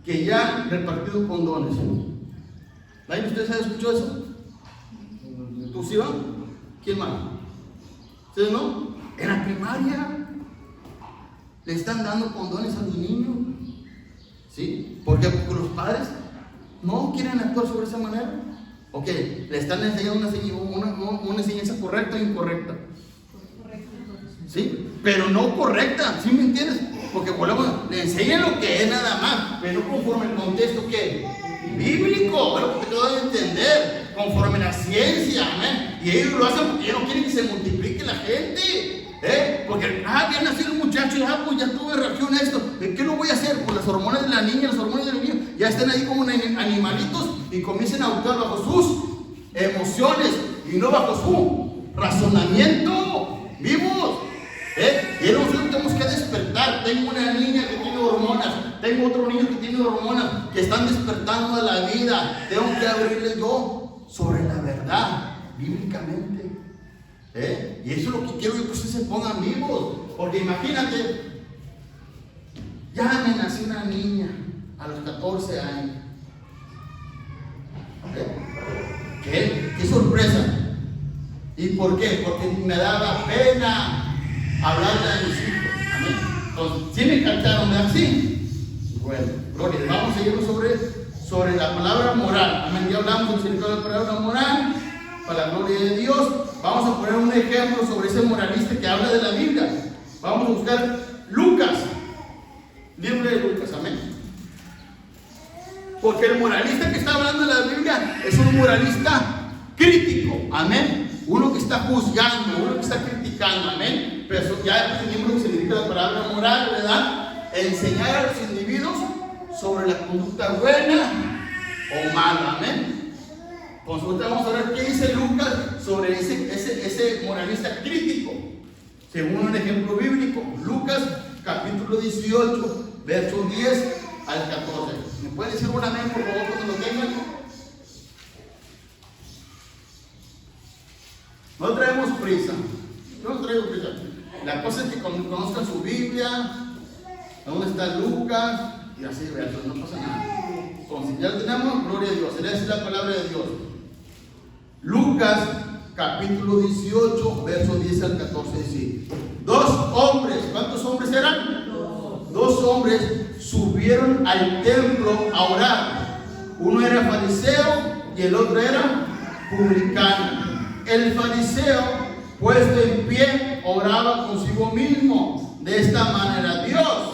que ya han repartido condones? ¿Nadie de ustedes ha escuchado eso? ¿Tú sí, va? ¿Quién más? ¿Ustedes no? En la primaria le están dando condones a los niños. ¿Sí? ¿Por qué? Porque los padres no quieren actuar sobre esa manera. Ok, le están enseñando una enseñanza correcta o incorrecta. ¿Sí? Pero no correcta, ¿sí me entiendes? Porque volvemos, le enseñan lo que es nada más, pero no conforme el contexto que bíblico, es lo que te doy a entender, conforme la ciencia, amén. Y ellos lo hacen porque ellos no quieren que se multiplique la gente. Porque, ya nació el muchacho y pues ya tuve reacción a esto. ¿Qué lo voy a hacer? Pues las hormonas de la niña, las hormonas del niño, ya están ahí como animalitos y comiencen a actuar bajo sus emociones y no bajo su razonamiento. ¿Vimos? Y nosotros tenemos que despertar. Tengo una niña que tiene hormonas, tengo otro niño que tiene hormonas, que están despertando a la vida. Tengo que abrirles yo sobre la verdad, bíblicamente. Y eso es lo que quiero yo, que ustedes se pongan vivos. Porque imagínate, ya me nació una niña a los 14 años. ¿Qué sorpresa? ¿Y por qué? Porque me daba pena hablarle a mis hijos. Amén. Entonces, ¿sí me cantaron de así? Bueno, gloria. Vamos a seguir sobre la palabra moral. Amén. Ya hablamos del significado de la palabra moral, para la gloria de Dios. Vamos a poner un ejemplo sobre ese moralista que habla de la Biblia. Vamos a buscar Lucas, libro de Lucas, amén. Porque el moralista que está hablando de la Biblia es un moralista crítico, amén. Uno que está juzgando, uno que está criticando, amén. Pero eso ya entendimos lo que significa la palabra moral, ¿verdad? Enseñar a los individuos sobre la conducta buena o mala, amén. Entonces vamos a ver qué dice Lucas sobre ese moralista crítico, según un ejemplo bíblico. Lucas capítulo 18, versos 10 al 14. ¿Me pueden decir un amén, por favor, cuando lo tengan? No traemos prisa. No traigo prisa. La cosa es que conozcan su Biblia, dónde está Lucas, y así, versos, no pasa nada. Entonces, ya lo tenemos, gloria a Dios. Esa es la palabra de Dios. Lucas capítulo 18, versos 10 al 14 dice: dos hombres, ¿cuántos hombres eran? Dos hombres subieron al templo a orar. Uno era fariseo y el otro era publicano. El fariseo, puesto en pie, oraba consigo mismo de esta manera: Dios,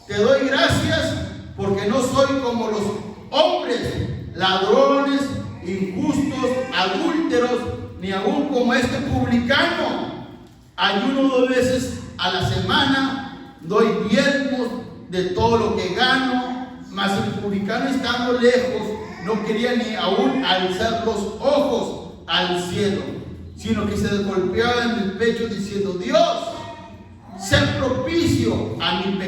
te doy gracias porque no soy como los hombres ladrones, injustos, adúlteros, ni aún como este publicano. Ayuno 2 veces a la semana, doy diezmos de todo lo que gano. Mas el publicano, estando lejos, no quería ni aún alzar los ojos al cielo, sino que se golpeaba en el pecho diciendo: Dios, sé propicio a mí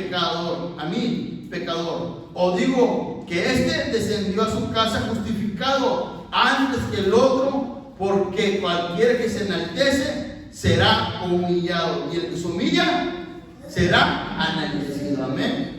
pecador. O digo que este descendió a su casa justificado antes que el otro, porque cualquiera que se enaltece será humillado, y el que se humilla será enaltecido. Amén.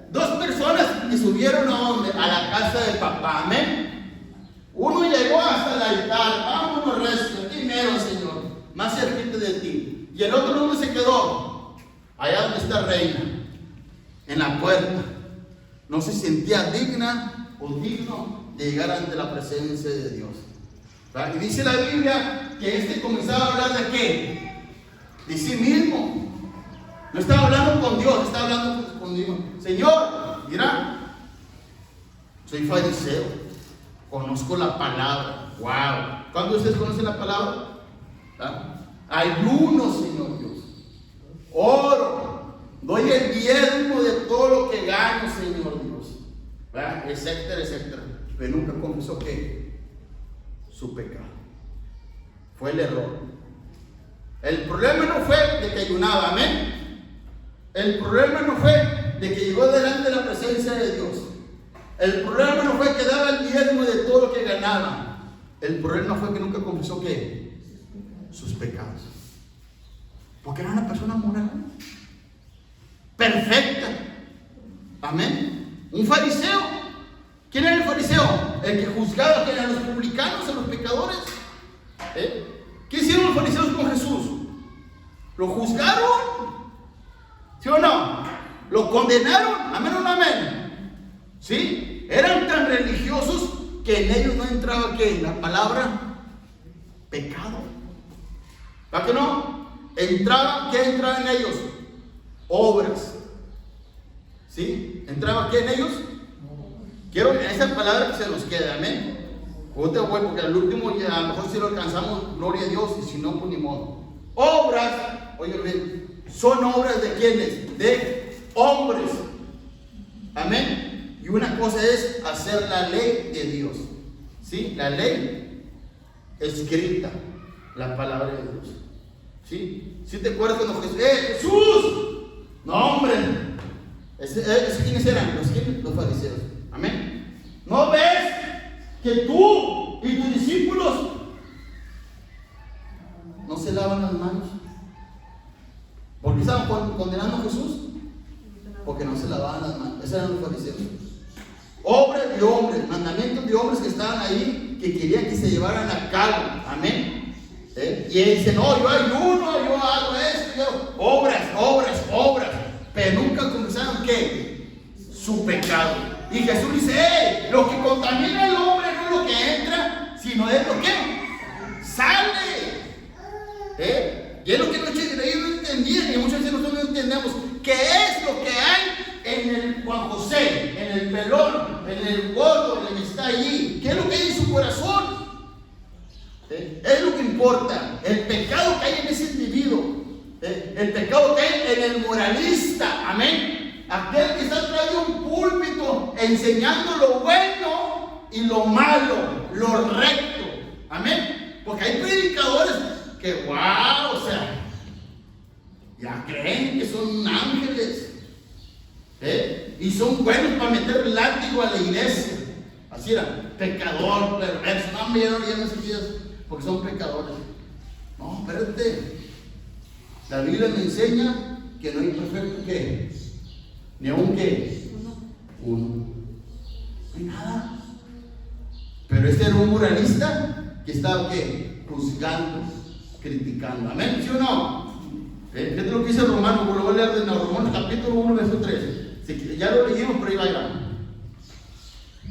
2 personas que subieron a la casa del papá. Amén. Uno llegó hasta el altar: vámonos recio, primero, Señor, más cerquita de ti. Y el otro ¿dónde se quedó? Allá donde está reina, en la puerta. No se sentía digna o digno de llegar ante la presencia de Dios. ¿Verdad? Y dice la Biblia que este comenzaba a hablar de qué? De sí mismo. No estaba hablando con Dios, estaba hablando con Dios. Señor, mira, soy fariseo, conozco la palabra. Wow. ¿Cuántos de ustedes conocen la palabra? ¿Ah? Ayuno, Señor Dios. Oro, doy el diezmo de todo lo que gano, Señor Dios. ¿Verdad? Etcétera, etcétera. Pero nunca confesó que su pecado fue el error. El problema no fue de que ayunaba, amén. El problema no fue de que llegó delante de la presencia de Dios. El problema no fue que daba el diezmo de todo lo que ganaba. El problema fue que nunca confesó que sus pecados. Porque era una persona moral, perfecta. Amén. Un fariseo. ¿Quién era el fariseo? El que juzgaba que eran los publicanos, a los pecadores. ¿Qué hicieron los fariseos con Jesús? ¿Lo juzgaron? ¿Sí o no? ¿Lo condenaron? ¿Amén o no amén? ¿Sí? Eran tan religiosos que en ellos no entraba ¿qué? La palabra pecado. ¿Para qué no? Entraba, ¿qué entraba en ellos? Obras. ¿Sí? ¿Entraba qué en ellos? Quiero esa palabra que se nos quede, amén. Porque al último ya a lo mejor si lo alcanzamos, gloria a Dios, y si no, pues ni modo. Obras, oye bien, son obras de quienes, de hombres. Amén. Y una cosa es hacer la ley de Dios. ¿Sí? La ley escrita, la palabra de Dios. ¿Sí? ¿Sí te acuerdas cuando Jesús? ¡Jesús! No, hombre. ¿Quiénes eran? Los fariseos. Amén. ¿No ves que tú y tus discípulos no se lavan las manos? ¿Por qué estaban condenando a Jesús? Porque no se lavaban las manos. Esos eran los fariseos. Obras de hombres, mandamientos de hombres que estaban ahí, que querían que se llevaran a cabo. Amén. Y él dice: no, yo ayuno, yo hago esto, obras. Pero nunca confesaron ¿qué? Su pecado. Y Jesús dice: lo que contamina al hombre no es lo que entra, sino es lo que sale. Y es lo que ellos no entendían, y muchas veces nosotros no entendemos. ¿Qué es lo que hay en el Juan José, en el pelón, en el gordo, en el que está allí? ¿Qué es lo que hay en su corazón? Es lo que importa. El pecado que hay en ese individuo, el pecado que hay en el moralista. Amén. Aquel que está atrás de un púlpito enseñando lo bueno y lo malo, lo recto. Amén. Porque hay predicadores que, wow, o sea, ya creen que son ángeles, y son buenos para meter el látigo a la iglesia. Así era, pecador, perverso. No, me dieron esos días porque son pecadores. No, espérate. La Biblia me enseña que no hay perfecto ¿qué? Ni aún ¿qué? Uno. No hay nada. Pero este era un moralista que estaba ¿qué? Juzgando, criticando. ¿Amén? ¿Sí o no? Fíjate lo que dice Romanos. Lo voy a leer de Romanos capítulo 1, verso 13. Ya lo leímos, pero ahí va.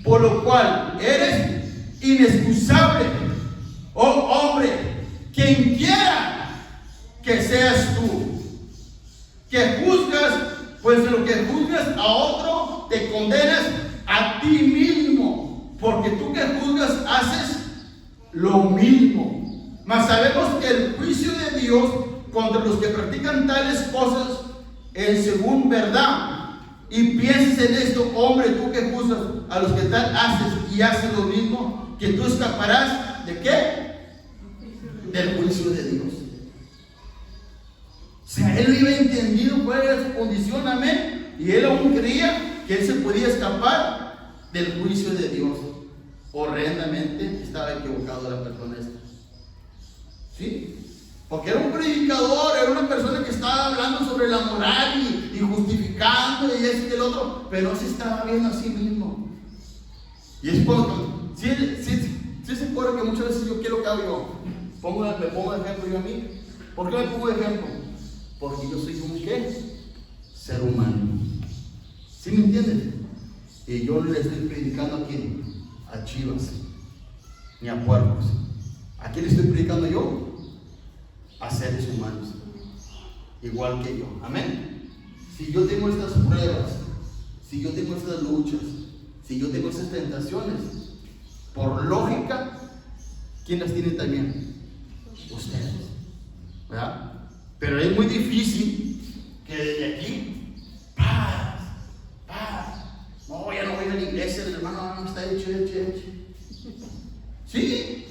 Por lo cual eres inexcusable, oh hombre, quien quiera que seas tú, que juzgas, pues de lo que juzgas a otro te condenas lo mismo. Mas sabemos que el juicio de Dios contra los que practican tales cosas es según verdad. Y pienses en esto, hombre, tú que juzgas a los que tal haces y haces lo mismo, que tú escaparás ¿de qué? Del juicio de Dios. O sea, él había entendido cuál era su condición, amén. Y él aún creía que él se podía escapar del juicio de Dios. Horrendamente estaba equivocado la persona esta. ¿Sí? Porque era un predicador, era una persona que estaba hablando sobre la moral y justificando y esto y el otro, pero no se estaba viendo a sí mismo. Y es cuando, si se acuerda que muchas veces yo quiero que hago yo, me pongo de ejemplo yo a mí. ¿Por qué me pongo de ejemplo? Porque yo soy un ¿qué? Ser humano. ¿Sí me entiendes? Y yo no le estoy predicando a quién, a chivas, ni a puercos. ¿A quién le estoy predicando yo? A seres humanos, igual que yo. Amén. Si yo tengo estas pruebas, si yo tengo estas luchas, si yo tengo estas tentaciones, por lógica, ¿quién las tiene también? Ustedes, ¿verdad? Pero es muy difícil que desde aquí, paz. No, ya no voy a la iglesia, el hermano no está hecho. ¿Sí?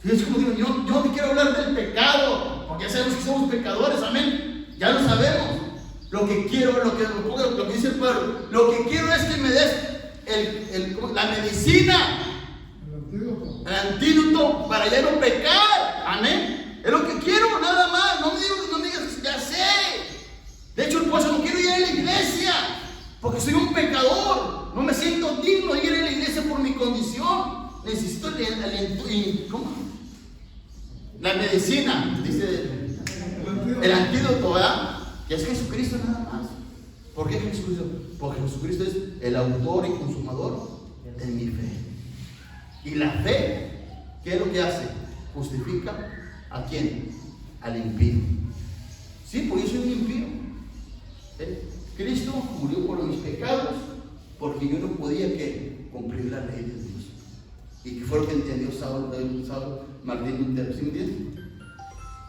Es como digo, yo no te quiero hablar del pecado, porque ya sabemos que somos pecadores, amén. Ya lo sabemos. Lo que quiero, lo que dice el pueblo, lo que quiero es que me des la medicina, el antídoto para ya no pecar, amén. Es lo que quiero, nada más. No me digas, ya sé. De hecho, pues no quiero ir a la iglesia, porque soy un pecador. No me siento digno de ir a la iglesia por mi condición. Necesito la medicina, dice el antídoto, ¿verdad? Que es Jesucristo nada más. ¿Por qué Jesucristo? Porque Jesucristo es el autor y consumador de mi fe. Y la fe, ¿qué es lo que hace? Justifica ¿a quién? Al impío. Sí, porque yo soy un impío. Cristo murió por mis pecados, porque yo no podía cumplir la ley de Dios. Y que fue lo que entendió Martín Lutero. ¿Sí me entiendes?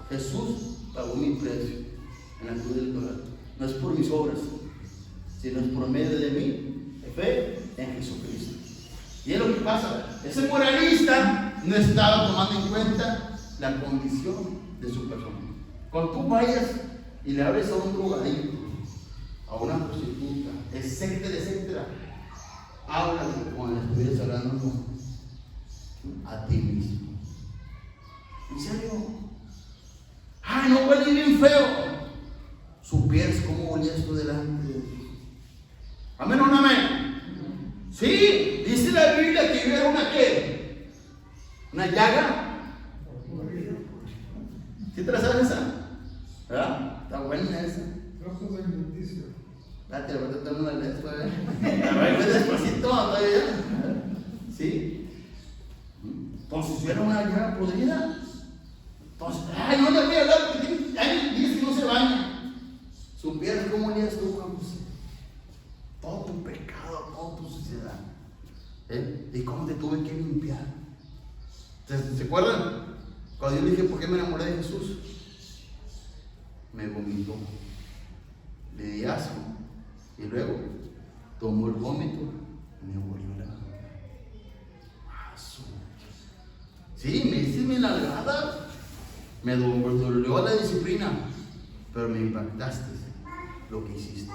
Jesús pagó mi precio en la cruz del Calvario. No es por mis obras, sino es por medio de mi fe en Jesucristo. Y es lo que pasa. Ese moralista no estaba tomando en cuenta la condición de su persona. Cuando tú vayas y le hables a un drogadicto, a una prostituta, etcétera, háblale como le estuvieras hablando a ti mismo. ¿En serio? ¡Ay, no huele bien feo! ¿Supieras cómo olías tú delante de Dios? ¿Amén o no amén? Sí, dice la Biblia que yo era una ¿qué? ¿Una llaga? ¿Sí te la sabes esa? ¿Verdad? Está buena esa. Date, ahorita tengo una letra después. A ver, despacito, todavía. ¿Sí? Entonces, yo era una llaga podrida. Entonces, ay, no le voy a hablar porque hay días que no se baña. ¿Supieras cómo olías tú, Juan José? Todo tu pecado, toda tu suciedad. ¿Y cómo te tuve que limpiar? ¿Se acuerdan? Cuando yo le dije, ¿por qué me enamoré de Jesús? Me vomitó. Le di asco. Y luego tomó el vómito y me volvió la boca. Sí, me hice mi nalgada. Me dolió la disciplina. Pero me impactaste lo que hiciste.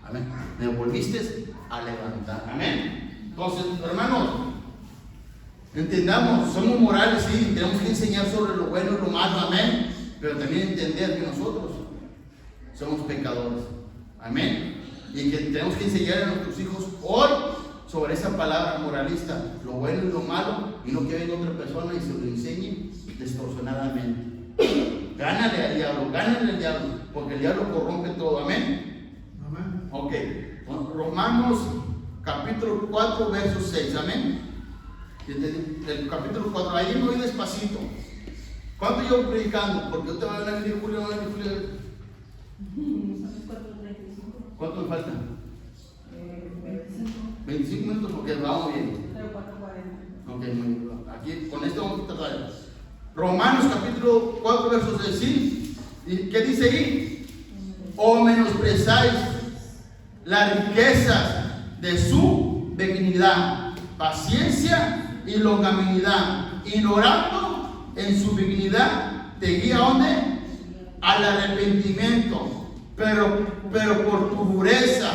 Amén. Me volviste a levantar. Amén. Entonces, hermanos, entendamos, somos morales, sí, tenemos que enseñar sobre lo bueno y lo malo. Amén. Pero también entender que nosotros somos pecadores. Amén. Y que tenemos que enseñar a nuestros hijos hoy sobre esa palabra moralista, lo bueno y lo malo, y no que venga otra persona y se lo enseñe distorsionadamente. Gánale al diablo, porque el diablo corrompe todo. Amén. Amén. Ok, Romanos capítulo 4, verso 6. Amén. El capítulo 4, ahí me voy despacito. ¿Cuánto llevo predicando? Porque yo te voy a hablar de Julio. ¿Cuánto me falta? 25 minutos porque vamos bien. Ok, muy bien. Aquí con esto vamos a tratar. Romanos capítulo 4, versos 6. ¿Qué dice ahí? O menosprezáis las riquezas de su benignidad, paciencia y longanimidad, ignorando en su benignidad te guía ¿a dónde? Al arrepentimiento, pero por tu dureza,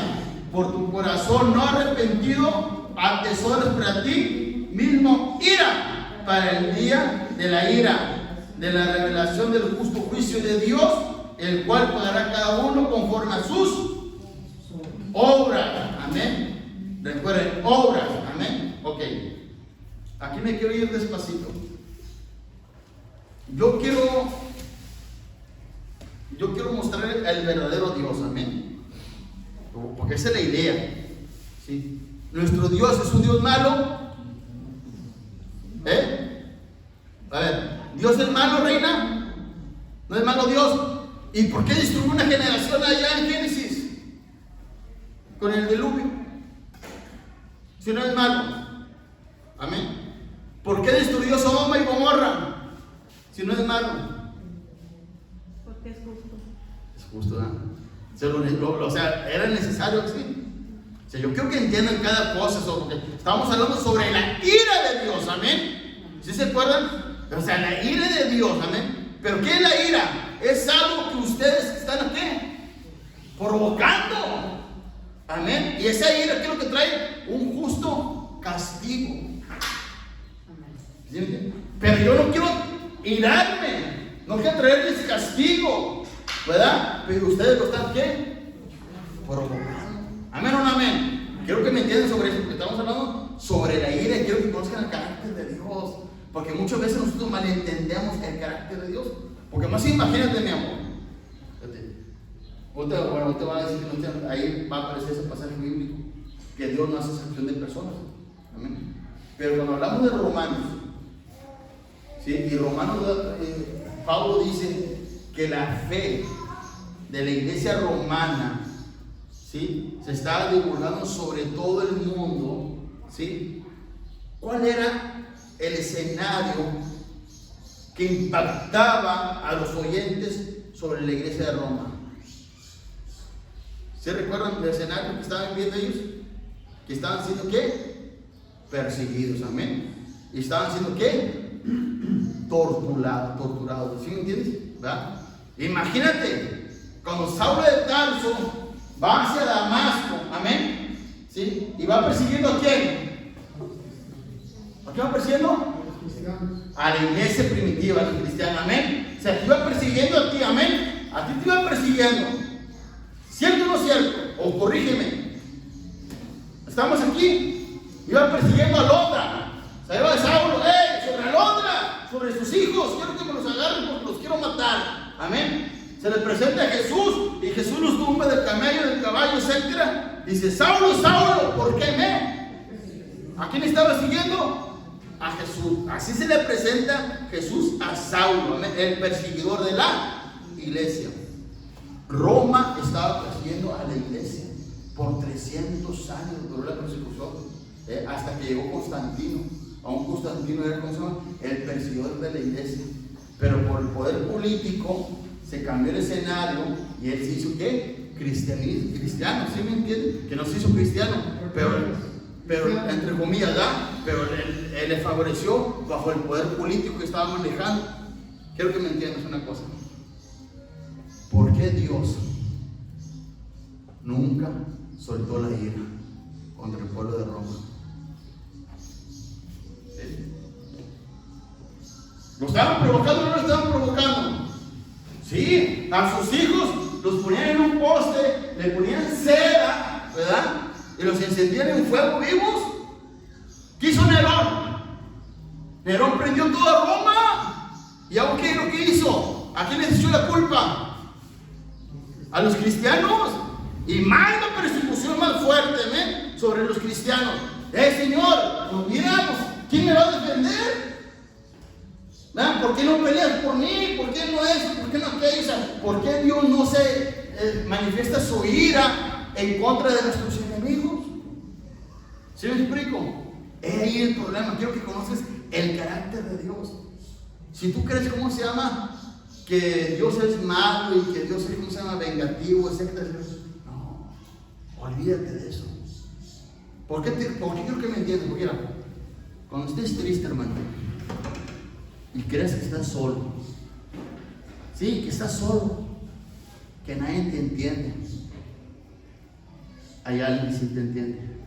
por tu corazón no arrepentido, atesoras para ti mismo ira para el día de la ira, de la revelación del justo juicio de Dios, el cual pagará cada uno conforme a sus obras. Amén. Recuerden, obras. Amén. Ok. Aquí me quiero ir despacito. Yo quiero mostrar el verdadero Dios. Amén. Porque esa es la idea. ¿Sí? Nuestro Dios es un Dios malo. A ver, ¿Dios es malo, reina? ¿No es malo Dios? ¿Y por qué destruyó una generación allá en Génesis? Con el diluvio. Si no es malo. Amén. ¿Por qué destruyó Sodoma y Gomorra? Si no es malo. Porque es justo. Es justo, ¿no? O sea, era necesario, sí. O sea, yo quiero que entiendan cada cosa, porque estamos hablando sobre la ira de Dios, amén. ¿Sí se acuerdan? O sea, la ira de Dios, amén. ¿Pero qué es la ira? Es algo que ustedes están aquí provocando, amén. Y esa ira, ¿qué es lo que trae? Un justo castigo. ¿Sí? Pero yo no quiero irarme, no quiero traerles castigo, ¿verdad? Pero ustedes lo están, ¿qué? Provocando. Amén o no amén. Quiero que me entiendan sobre eso, porque estamos hablando sobre la ira y quiero que conozcan el carácter de Dios. Porque muchas veces nosotros malentendemos el carácter de Dios. Porque más imagínate, mi amor. Bueno, te van a decir que no entiendes. Ahí va a aparecer ese pasaje bíblico. Que Dios no hace excepción de personas. Amén. Pero cuando hablamos de Romanos, ¿sí? Y Romanos, Pablo dice que la fe de la iglesia romana, ¿sí? Se estaba divulgando sobre todo el mundo, ¿sí? ¿Cuál era el escenario que impactaba a los oyentes sobre la iglesia de Roma? ¿Se recuerdan del escenario que estaban viendo ellos? Que estaban siendo ¿qué? Perseguidos, amén. Y estaban siendo ¿qué? Torturados, ¿sí me entiendes? ¿Verdad? Imagínate, cuando Saulo de Tarso va hacia Damasco, amén, ¿sí? Y va persiguiendo ¿a quién? ¿A quién va persiguiendo? A la iglesia primitiva, a los cristianos, amén. O sea, te iba persiguiendo a ti, amén. A ti te iba persiguiendo. ¿Cierto o no cierto? O corrígeme. Estamos aquí. Iba persiguiendo a Londra. O sea, iba de Saulo, sobre Londra, sobre sus hijos. Quiero que me los agarren porque los quiero matar. Amén. Se les presenta a Jesús y Jesús los tumba del camello, del caballo, etc. Dice, Saulo, Saulo, ¿por qué me? ¿A quién estaba siguiendo? A Jesús. Así se le presenta Jesús a Saulo, amén, el perseguidor de la iglesia. Roma estaba persiguiendo a la iglesia por 300 años, duró la persecución, hasta que llegó Constantino. Aún Constantino era el perseguidor de la iglesia, pero por el poder político se cambió el escenario y él se hizo ¿qué? Cristiano, ¿sí me entienden? Que no se hizo cristiano, pero entre comillas, ¿da? Pero él le favoreció bajo el poder político que estaba manejando. Quiero que me entiendas una cosa. ¿Por qué Dios nunca soltó la ira contra el pueblo de Roma? ¿Sí? ¿Lo estaban provocando o no lo estaban provocando? Sí, a sus hijos los ponían en un poste, le ponían cera, ¿verdad? Y los encendían en fuego vivos. ¿Qué hizo Nerón? Nerón prendió toda Roma. ¿Y aún qué es lo que hizo? ¿A quién les echó la culpa? A los cristianos. Y más la persecución más fuerte, ¿eh? Sobre los cristianos. Señor, nos miramos, ¿quién me va a defender? ¿Verdad? ¿Por qué no peleas por mí? ¿Por qué no eso? ¿Por qué no aquello? ¿Por qué Dios no se manifiesta su ira en contra de nuestros enemigos? ¿Sí me explico? Es ahí el problema. Quiero que conoces el carácter de Dios. Si tú crees, ¿cómo se llama? Que Dios es malo y que Dios es, ¿cómo se llama? Vengativo, etc. No, olvídate de eso. ¿Por qué quiero que me entiendas? Porque mira, cuando estés triste, hermano, y crees que estás solo, sí, que estás solo, que nadie te entiende, hay alguien que sí te entiende,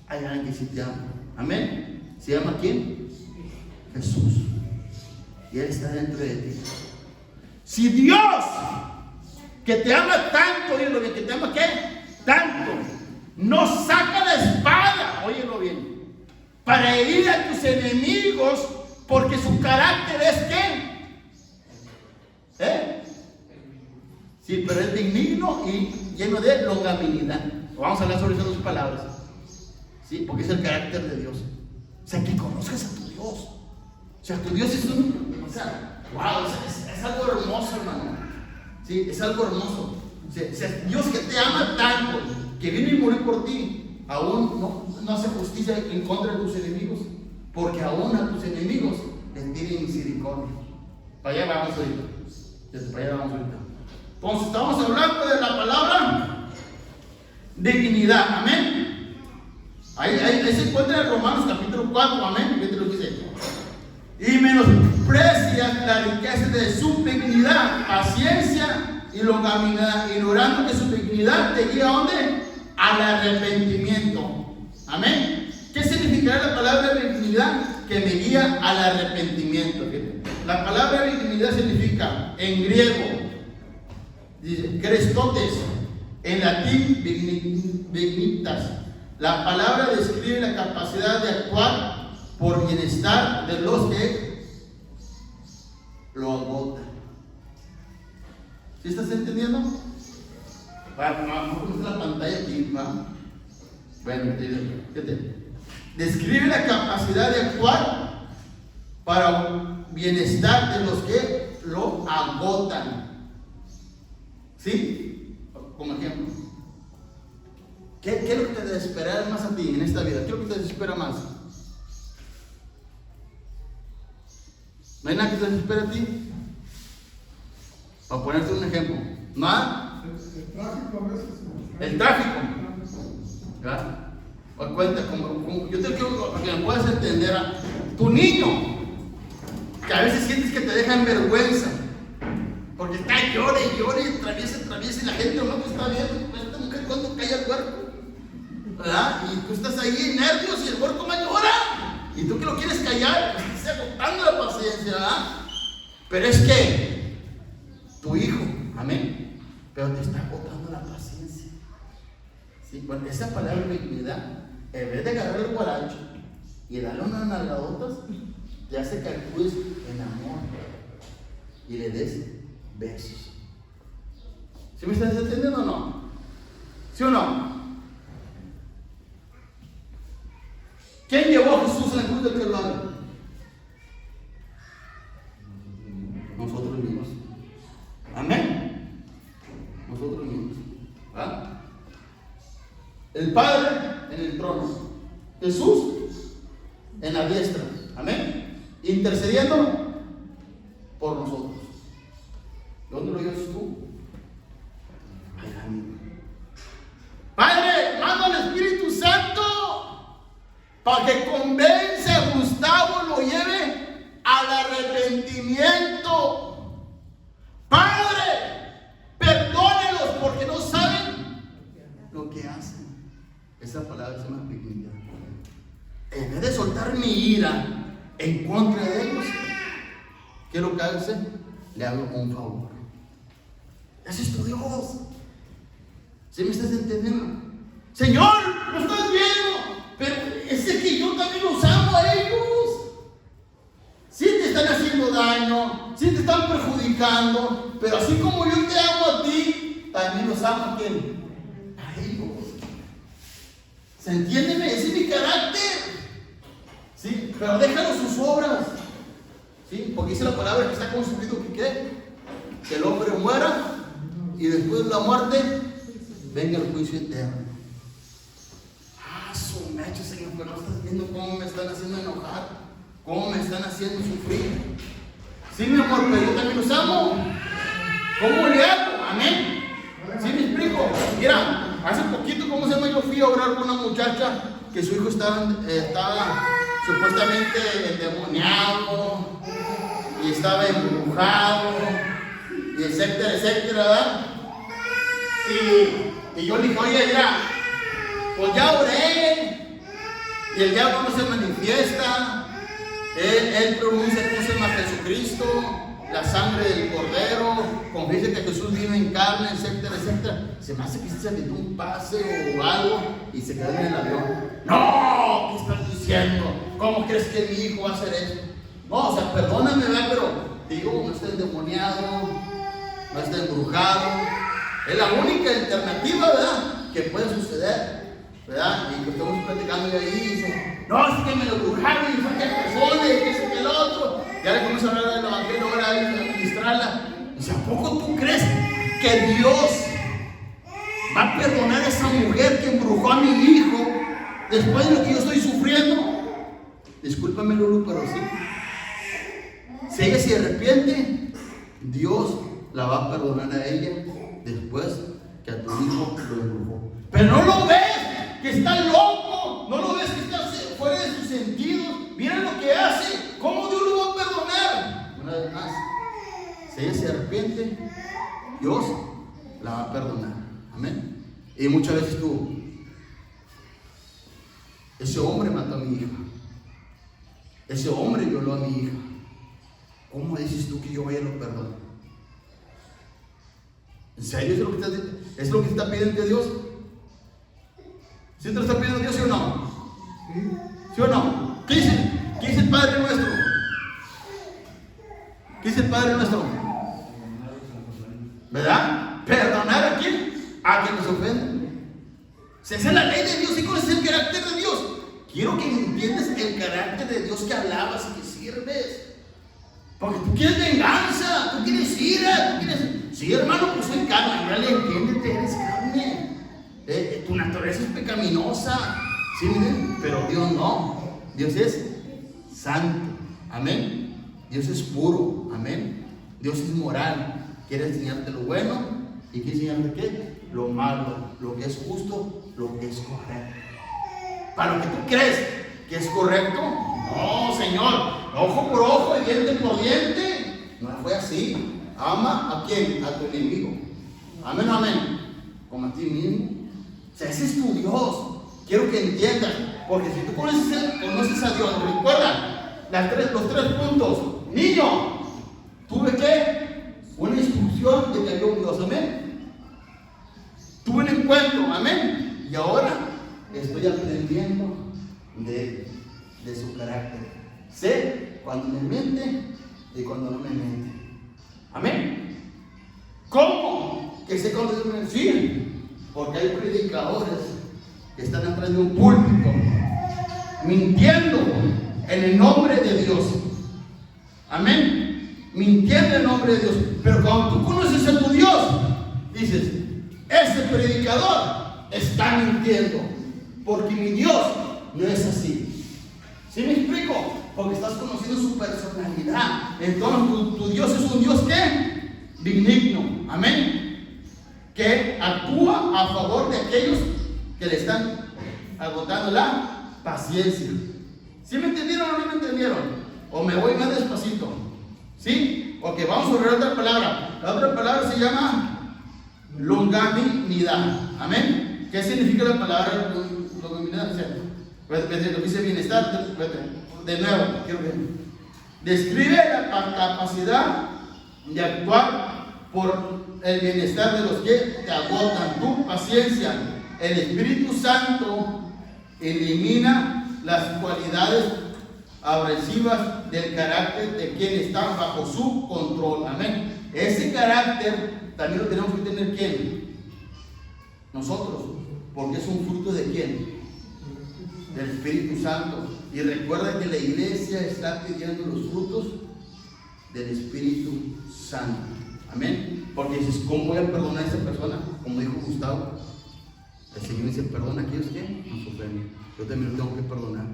hay alguien que sí te ama. Amén. ¿Se llama quién? Jesús. Y Él está dentro de ti. Si Dios, que te ama tanto, óyelo bien, que te ama ¿qué? Tanto, no saca la espada, óyelo bien, para herir a tus enemigos, porque su carácter es ¿qué? Sí, pero es benigno y lleno de longanimidad. Vamos a hablar sobre esas dos palabras. Sí, porque es el carácter de Dios. O sea, que conozcas a tu Dios. O sea, tu Dios es un, o sea, wow, es algo hermoso, hermano. Sí, es algo hermoso. O sea, Dios que te ama tanto, que vino y murió por ti, aún no hace justicia en contra de tus enemigos, porque aún a tus enemigos les tiene misericordia. Para allá vamos ahorita. Para allá vamos ahorita. Entonces, estamos hablando de la palabra dignidad. Amén. Ahí se encuentra en Romanos capítulo 4. Amén. ¿Qué te lo dice? Y menosprecias la riqueza de su benignidad, paciencia y longanimidad, ignorando que su benignidad te guía ¿a dónde? Al arrepentimiento. Amén. ¿Qué significará la palabra benignidad? Que me guía al arrepentimiento. La palabra benignidad significa en griego, dice Christotes, en latín dignitas. La palabra describe la capacidad de actuar por bienestar de los que lo agotan. ¿Sí estás entendiendo? Vamos a poner la pantalla aquí, ¿va? Bueno, fíjate. Describe la capacidad de actuar para bienestar de los que lo agotan. ¿Sí? Como ejemplo. ¿Qué es lo que te desespera más a ti en esta vida? ¿Qué es lo que te desespera más? ¿No hay nada que te desespere a ti? Para ponerte un ejemplo. ¿Nada? El tráfico a veces. El tráfico. ¿Verdad? O cuenta, yo te quiero que me puedas entender a tu niño, que a veces sientes que te deja en vergüenza, porque está llore, traviesa, y la gente no te está viendo. Esta mujer cuando cae al cuerpo, ¿verdad? Y tú estás ahí nervios y el cuerpo más llora, y tú que lo quieres callar, estás agotando la paciencia, ¿verdad? Pero es que tu hijo, amén, pero te está agotando la paciencia. ¿Sí? Bueno, esa palabra dignidad, en vez de agarrar el guaracho y darle unas nalgadotas, te hace que actúes en amor y le des besos. ¿Sí me estás entendiendo o no? ¿Sí o no? ¿Quién llevó a Jesús en la cruz del Calvario? Nosotros mismos. Amén. Nosotros mismos. ¿Ah? El Padre en el trono, Jesús en la diestra, amén, intercediendo por nosotros. ¿Dónde lo llevas tú? Allá mismo. Padre, manda al Espíritu Santo para que convence a Gustavo, lo lleve al arrepentimiento. Padre, perdónelos porque no saben lo que hacen. Esa palabra se llama dignidad. En vez de soltar mi ira en contra de ellos, ¿qué es lo que hace? Le hago un favor. Ese es tu Dios. ¿Sí me estás entendiendo? Señor, lo estás viendo, pero ese que yo también los amo a ellos. Sí te están haciendo daño, sí te están perjudicando, pero así como yo te amo a ti, también los amo a quién? A ellos. ¿Se entiende? Ese es mi carácter. ¿Sí? Pero déjanos sus obras. ¿Sí? Porque dice la palabra que está construido que ¿qué? Que el hombre muera y después de la muerte venga el juicio eterno. Su mecho, Señor, pero no estás viendo cómo me están haciendo enojar, cómo me están haciendo sufrir. Sí, mi amor, pero yo también los amo. ¿Cómo le hago? Amén. ¿Sí me explico? Mira, hace poquito, ¿cómo se llama? Yo fui a orar con una muchacha que su hijo estaba supuestamente endemoniado y estaba embrujado y etcétera, etcétera, ¿verdad? Y yo le dije, oye, mira, pues ya oré y el diablo no se manifiesta. Él pronuncia cómo se llama Jesucristo, la sangre del Cordero, confiesa que Jesús vino en carne, etcétera, etcétera. Se me hace que se metió un pase o algo y se quedó en el avión. No, ¿qué estás diciendo? ¿Cómo crees que mi hijo va a hacer eso? No, o sea, perdóname, ¿verdad? Pero te digo, no está endemoniado, no está embrujado. Es la única alternativa, ¿verdad?, que puede suceder, ¿verdad? Y que estamos platicando de ahí y dice, no, es que me lo embrujaron y fue aquella persona y que sé que el otro. Ya le comienza a hablar del evangelio, ahora a administrarla. Dice, ¿a poco tú crees que Dios va a perdonar a esa mujer que embrujó a mi hijo después de lo que yo estoy sufriendo? Discúlpame, Lulu, pero sí. Si ella se arrepiente, Dios la va a perdonar a ella después que a tu hijo lo embrujó. Pero no lo ves, que está loco, no lo ves que está fuera de sus sentidos. Mira lo que hace, ¿cómo Dios lo va a perdonar? Una vez más, si ella se arrepiente, Dios la va a perdonar. Amén. Y muchas veces tú, ese hombre mató a mi hija, ese hombre violó a mi hija, ¿cómo dices tú que yo vaya a lo perdonar? ¿En serio es lo que está pidiendo Dios? ¿Sí te lo está pidiendo Dios, sí o no? ¿Sí o no? ¿Qué dice el Padre nuestro? ¿Qué dice el Padre nuestro? ¿Verdad? ¿Perdonar a quién? A quien nos ofende. Si esa es la ley de Dios y cuál es el carácter de Dios. Quiero que entiendas el carácter de Dios que alabas y que sirves. Porque tú quieres venganza, tú quieres ira, tú quieres... Sí, hermano, pues soy carne, ya le entiéndete, eres carne. Tu naturaleza es pecaminosa, ¿sí? Pero Dios no. Dios es santo, amén. Dios es puro, amén. Dios es moral, quiere enseñarte lo bueno y quiere enseñarte qué, lo malo, lo que es justo, lo que es correcto. Para lo que tú crees que es correcto, no, Señor, ojo por ojo y diente por diente. No fue así. Ama a quién, a tu enemigo. Amén, amén. Como a ti mismo. O sea, ese es tu Dios. Quiero que entiendas, porque si tú conoces a Dios, recuerda los tres puntos. Niño, tuve que una instrucción de que había un Dios, amén. Tuve un encuentro, amén. Y ahora estoy aprendiendo de su carácter. Sé cuando me miente y cuando no me miente. Amén. ¿Cómo? Que sé cuando Dios me miente. Sí, porque hay predicadores que están atrás de un púlpito mintiendo en el nombre de Dios. Amén. Mintiendo en el nombre de Dios. Pero cuando tú conoces a tu Dios, dices, ese predicador está mintiendo, porque mi Dios no es así. ¿Sí me explico? Porque estás conociendo su personalidad. Entonces tu Dios es un Dios que benigno, amén, que actúa a favor de aquellos que le están agotando la paciencia. ¿Sí me entendieron o no me entendieron? O me voy más despacito. ¿Sí? Ok, vamos a ver otra palabra. La otra palabra se llama longanimidad. Amén. ¿Qué significa la palabra longanimidad? Lo dice bienestar. De nuevo, quiero ver. Describe la capacidad de actuar por el bienestar de los que te agotan. Tu paciencia. El Espíritu Santo elimina las cualidades agresivas del carácter de quien está bajo su control. Amén. Ese carácter también lo tenemos que tener ¿quién? Nosotros. Porque es un fruto de ¿quién? Del Espíritu Santo. Y recuerda que la iglesia está pidiendo los frutos del Espíritu Santo. Amén. Porque dices, ¿cómo voy a perdonar a esa persona? Como dijo Gustavo. El Señor dice, perdona a aquellos que nos ofenden. Yo también lo tengo que perdonar.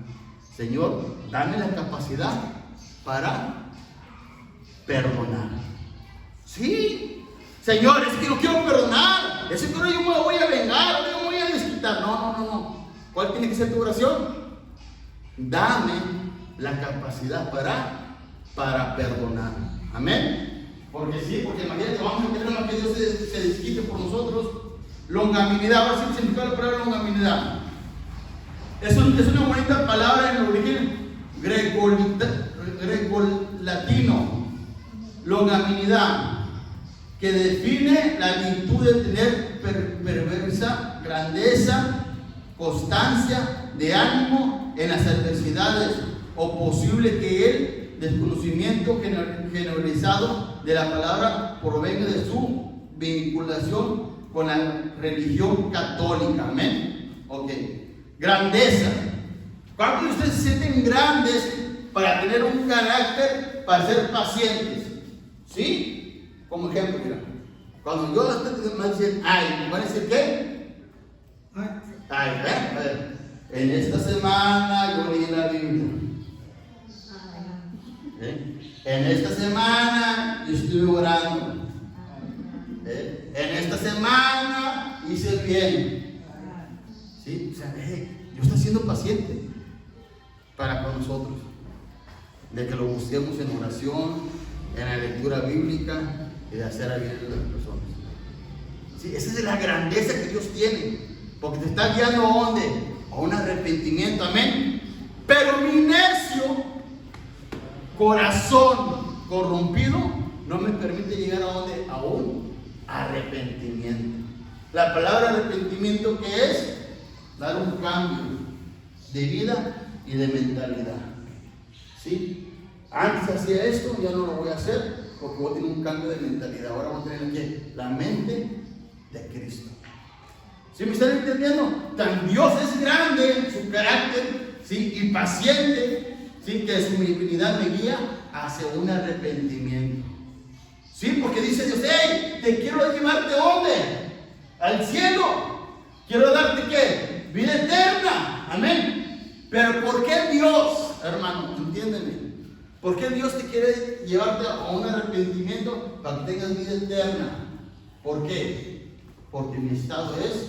Señor, dame la capacidad para perdonar. Sí, Señor, es que no quiero perdonar. Es que yo me voy a vengar, yo me voy a desquitar. No. ¿Cuál tiene que ser tu oración? Dame la capacidad para perdonar. Amén. Porque sí, porque imagínate, vamos a querer que Dios se desquite por nosotros. Longanimidad, ahora sí significa la palabra longanimidad. Es una bonita palabra en el origen grecolatino. Longanimidad, que define la virtud de tener perversa grandeza, constancia de ánimo en las adversidades, o posible que el desconocimiento generalizado de la palabra provenga de su vinculación con la religión católica. Amén. Ok. Grandeza. ¿Cuántos de ustedes se sienten grandes para tener un carácter, para ser pacientes? ¿Sí? Como ejemplo, mira. Cuando yo me dicen, ay, ¿van a decir qué? Ay, a ver. En esta semana yo leí la Biblia. En esta semana yo estuve orando. En esta semana hice bien. ¿Sí? O sea, Dios está siendo paciente para con nosotros. De que lo busquemos en oración, en la lectura bíblica y de hacer a bien a las personas. ¿Sí? Esa es la grandeza que Dios tiene. Porque te está guiando a ¿dónde? A un arrepentimiento. Amén. Pero mi necio corazón corrompido no me permite llegar a ¿dónde? A un arrepentimiento. La palabra arrepentimiento, ¿qué es? Dar un cambio de vida y de mentalidad. ¿Sí? Antes hacía esto, ya no lo voy a hacer porque voy a tener un cambio de mentalidad. Ahora voy a tener ¿qué? La mente de Cristo. ¿Sí me están entendiendo? Tan Dios es grande en su carácter, ¿sí? Y paciente, ¿sí? Que su divinidad me guía hacia un arrepentimiento. ¿Sí? Porque dice Dios, hey, te quiero llevarte ¿a dónde? Al cielo. Quiero darte ¿qué? Vida eterna. Amén. Pero ¿por qué Dios, hermano? Entiéndeme. ¿Por qué Dios te quiere llevarte a un arrepentimiento para que tengas vida eterna? ¿Por qué? Porque mi estado es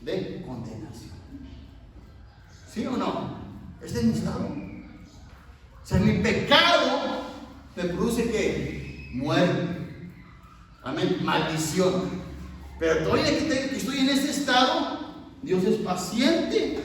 de condenación. ¿Sí o no? Es de mi estado. O sea, mi pecado me produce ¿qué? Muerte. Amén. Maldición. Pero todavía que estoy en ese estado, Dios es paciente,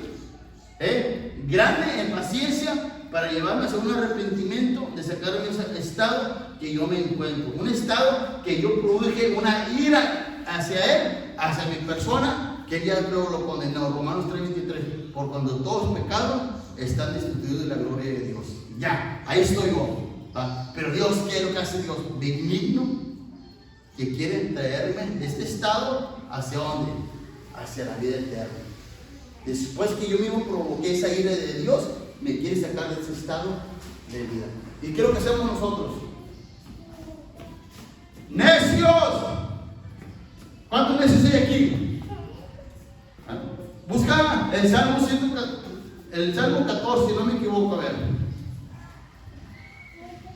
grande en paciencia para llevarme hacia un arrepentimiento, de sacarme de ese estado que yo me encuentro. Un estado que yo produje una ira hacia Él, hacia mi persona, que ya luego lo condenó. Romanos 3:23. Por cuando todos pecaron, están destituidos de la gloria de Dios. Ya, ahí estoy yo. Pero Dios, ¿qué es lo que hace Dios? Benigno, que quiere traerme de este estado hacia dónde? Hacia la vida eterna. Después que yo mismo provoqué esa ira de Dios, me quiere sacar de ese estado de vida. ¿Y qué es lo que hacemos nosotros? ¡Necios! ¿Cuántos necios hay aquí? Busca el Salmo 14, si no me equivoco, a ver.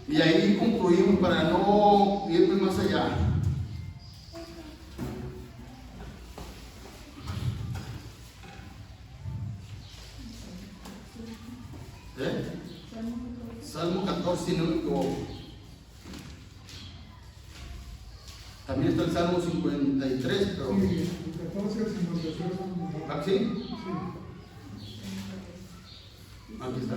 Y ahí concluimos para no irme más allá. Salmo 14, si no me equivoco. También está el Salmo 53, pero... Sí, el 14, el 53. ¿Ah, sí? Aquí está.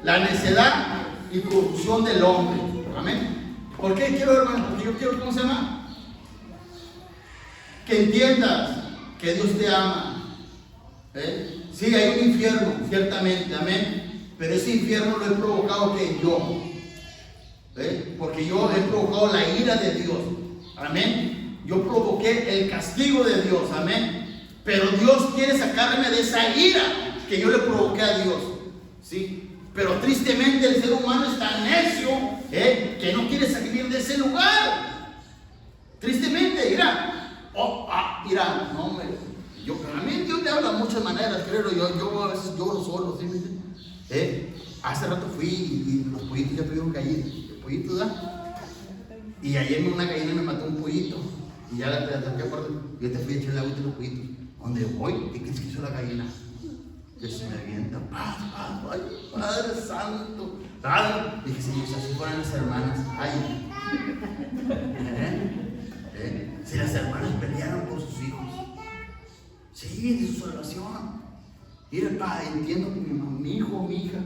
La necedad y corrupción del hombre. Amén. ¿Por qué quiero, hermano? Porque yo quiero, ¿cómo se llama? Que entiendas que Dios te ama. Sí, hay un infierno, ciertamente, amén. Pero ese infierno lo he provocado que yo. Porque yo he provocado la ira de Dios. Amén. Yo provoqué el castigo de Dios. Amén. Pero Dios quiere sacarme de esa ira que yo le provoqué a Dios. ¿Sí? Pero tristemente el ser humano es tan necio que no quiere salir de ese lugar. Tristemente, mira. Mira, no, hombre. A mí Dios me habla de muchas maneras, creo yo a veces lloro solo, ¿sí? Hace rato fui y los pollitos ya tuvieron gallina, el pollito da. Y ayer una gallina me mató un pollito. Y ya la acerqué aparte, yo te fui a echar el agua de los pollitos. ¿Dónde voy? ¿Y qué hizo la gallina? Que se me avienta, ay, Padre Santo. Dije, si así fueran las hermanas, ay. Si las hermanas pelearon por sus hijos, sí, de su salvación. Mira, Padre, entiendo que mi hijo o mi hija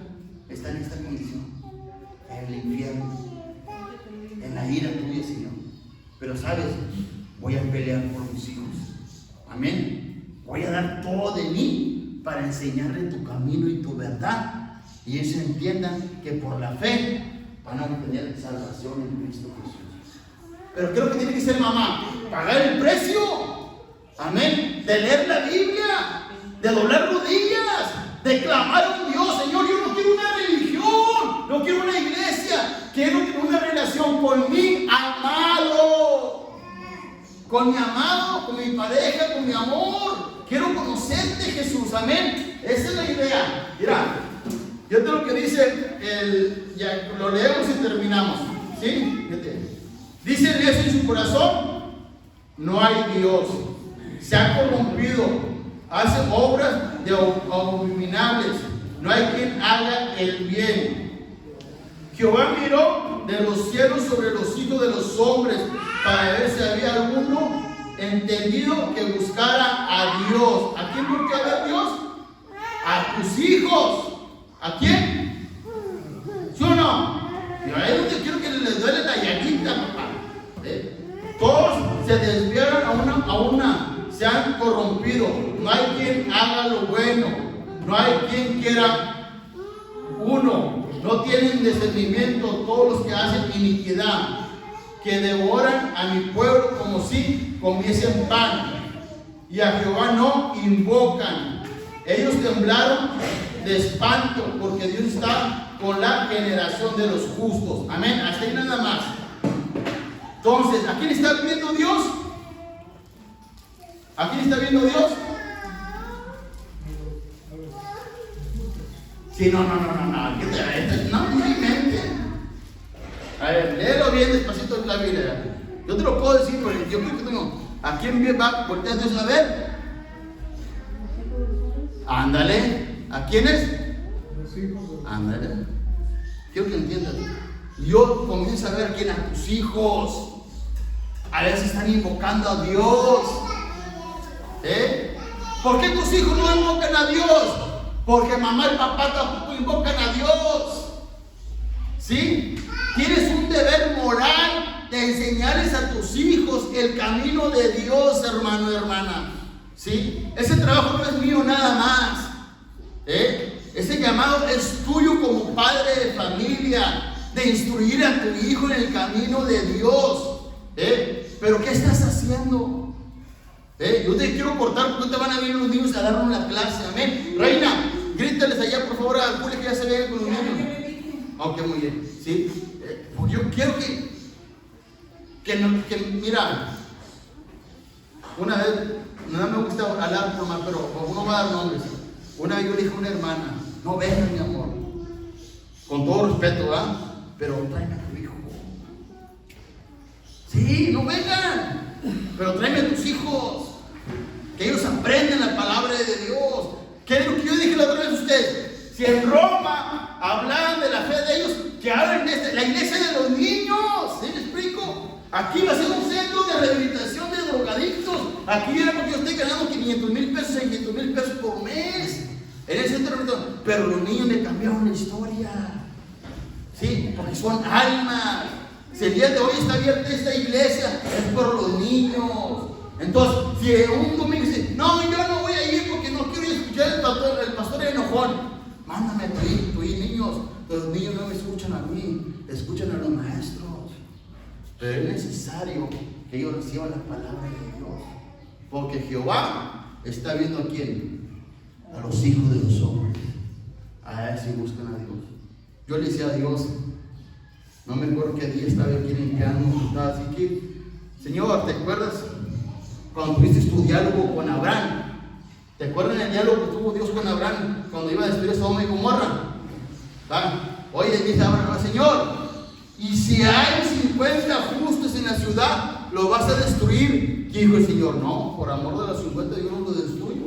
está en esta condición, en el infierno, en la ira tuya, Señor. Pero sabes, voy a pelear por mis hijos. Amén. Voy a dar todo de mí para enseñarle tu camino y tu verdad. Y ellos entiendan que por la fe van a obtener salvación en Cristo Jesús. Pero creo que tiene que ser mamá, pagar el precio. Amén. De leer la Biblia, de doblar rodillas, de clamar a un Dios. Señor, yo no quiero una religión, no quiero una iglesia, quiero una relación con mi amado. Con mi amado, con mi pareja, con mi amor. Quiero conocerte, Jesús. Amén. Esa es la idea. Mira, yo te lo que dice, ya lo leemos y terminamos. ¿Sí? Dice eso en su corazón: no hay Dios. Se ha corrompido. Hace obras de abominables. No hay quien haga el bien. Jehová miró de los cielos sobre los hijos de los hombres para ver si había alguno entendido que buscara a Dios. ¿A quién buscaba a Dios? A tus hijos. ¿A quién? ¿Sí o no? Yo ahí donde quiero que les duele la llaguita, papá. Todos se desviaron a una, se han corrompido. No hay quien haga lo bueno. No hay quien quiera uno. No tienen discernimiento todos los que hacen iniquidad, que devoran a mi pueblo como si comiesen pan, y a Jehová no invocan. Ellos temblaron de espanto, porque Dios está con la generación de los justos. Amén. Hasta ahí nada más. Entonces, ¿a quién está viendo Dios? ¿A quién está viendo Dios? Sí, no inventen. A ver, léelo bien despacito en la Biblia. Yo te lo puedo decir, pero yo creo que tengo. ¿A quién va a voltear Dios a ver? Ándale. ¿A quiénes? Los hijos. Ándale. Quiero que entiendas. Dios comienza a ver a quién, a tus hijos. A veces están invocando a Dios. ¿Por qué tus hijos no invocan a Dios? Porque mamá y papá tampoco invocan a Dios. ¿Sí? Tienes un deber moral de enseñarles a tus hijos el camino de Dios, hermano y hermana. ¿Sí? Ese trabajo no es mío nada más. Ese llamado es tuyo como padre de familia, de instruir a tu hijo en el camino de Dios. Pero ¿qué estás haciendo? Yo te quiero cortar porque no te van a venir los niños a darnos la clase. Amén. Reina, grítales allá por favor a Julia que ya se vean con los niños. Ok, muy bien. ¿Sí? Yo quiero que mira, una vez, no me gusta hablar nomás, pero uno va a dar nombres. Una vez yo le dije a una hermana: no vengas, mi amor, con todo respeto, ¿verdad? Pero tráeme a tu hijo. Sí, no vengan, pero tráeme a tus hijos, que ellos aprenden la palabra de Dios. ¿Qué es lo que yo dije la otra vez a ustedes? Si en Roma hablaban de la fe de ellos, que hablen de la iglesia de los niños. ¿Sí me explico? Aquí va a ser un centro de rehabilitación de drogadictos. Aquí era porque yo estoy ganando 500,000 pesos, 600,000 pesos por mes en el centro de rehabilitación. Pero los niños me cambiaron la historia. Sí, porque son almas. Si el día de hoy está abierta esta iglesia, es por los niños. Entonces, si un domingo dice: no, yo no voy a ir porque no quiero escuchar el pastor enojón, mándame a tu hijo, niños. Los niños no me escuchan a mí, escuchan a los maestros. Pero es necesario que ellos reciban la palabra de Dios, porque Jehová está viendo a quién, a los hijos de los hombres. A ver si buscan a Dios. Yo le decía a Dios, no me acuerdo qué día estaba aquí limpiando, estaba así que: Señor, ¿te acuerdas cuando tuviste tu diálogo con Abraham? ¿Te acuerdas del diálogo que tuvo Dios con Abraham cuando iba a destruir Sodoma y Gomorra? Oye, dice Abraham, Señor, y si hay 50 justos en la ciudad, ¿lo vas a destruir? Y dijo el Señor, no, por amor de los 50 yo no lo destruyo.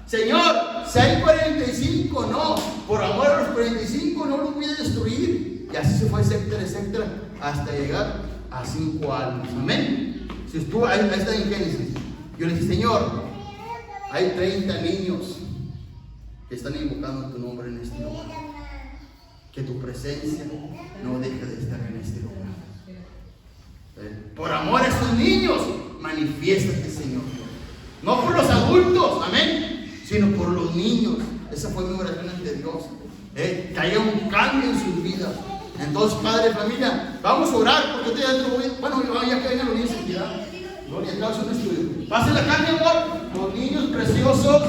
Señor, si hay 45, no, por amor a los 45 no los voy a destruir. Y así se fue, etcétera, etcétera, hasta llegar a 5 almas. Amén. Si estuvo, ahí está en Génesis. Yo le dije, Señor, hay 30 niños que están invocando tu nombre en este lugar. Que tu presencia no deje de estar en este lugar. Por amor a esos niños, manifiéstate, Señor. No por los adultos, amén, sino por los niños. Esa fue mi oración ante Dios. Que haya un cambio en sus vidas. Entonces, padre, familia, vamos a orar porque te bueno, ya que vengan los niños aquí, ¿verdad? Gloria a Dios, es un estudio. Pasen la calle, amor. Los niños preciosos.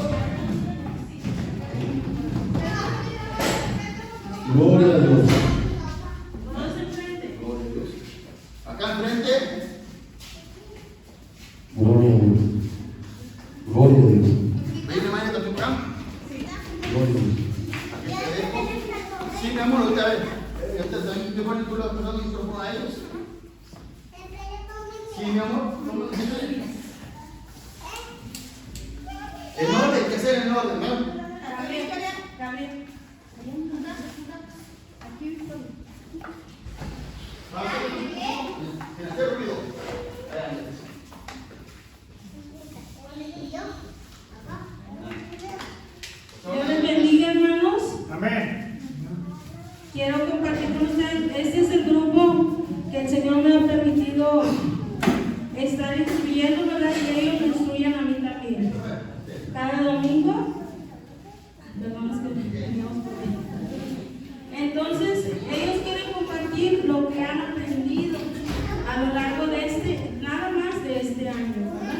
Gloria a Dios. Gloria a Dios. Acá enfrente. Gloria a Dios. Gloria a Dios. ¿Veis mi hermana también por acá? Gloria a Dios. Aquí te dejo. Sí, mi amor, ahorita a ver. Ahorita también te pones tú le vas a pasar el micrófono a ellos. Sí, mi amor. ¿Cómo te sientes? En orden, ¿qué hacer en orden, amor? Gabriel. Sin hacer ruido. Dios les bendiga, hermanos. Amén. Quiero compartir con ustedes. Este es el grupo que el Señor me ha permitido estar instruyendo, ¿verdad? Y ellos me instruyen a mí también. Cada domingo. Entonces, ellos quieren compartir lo que han aprendido a lo largo de nada más de este año, ¿verdad?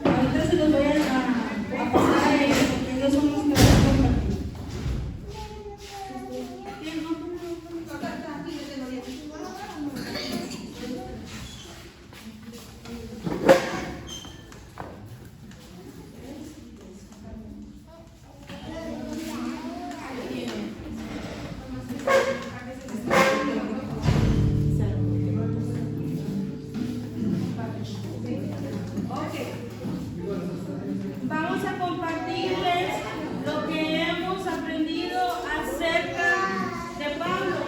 Ahorita se los voy a pasar a ellos, porque ellos son los que van a compartir. Vamos a compartirles lo que hemos aprendido acerca de Pablo.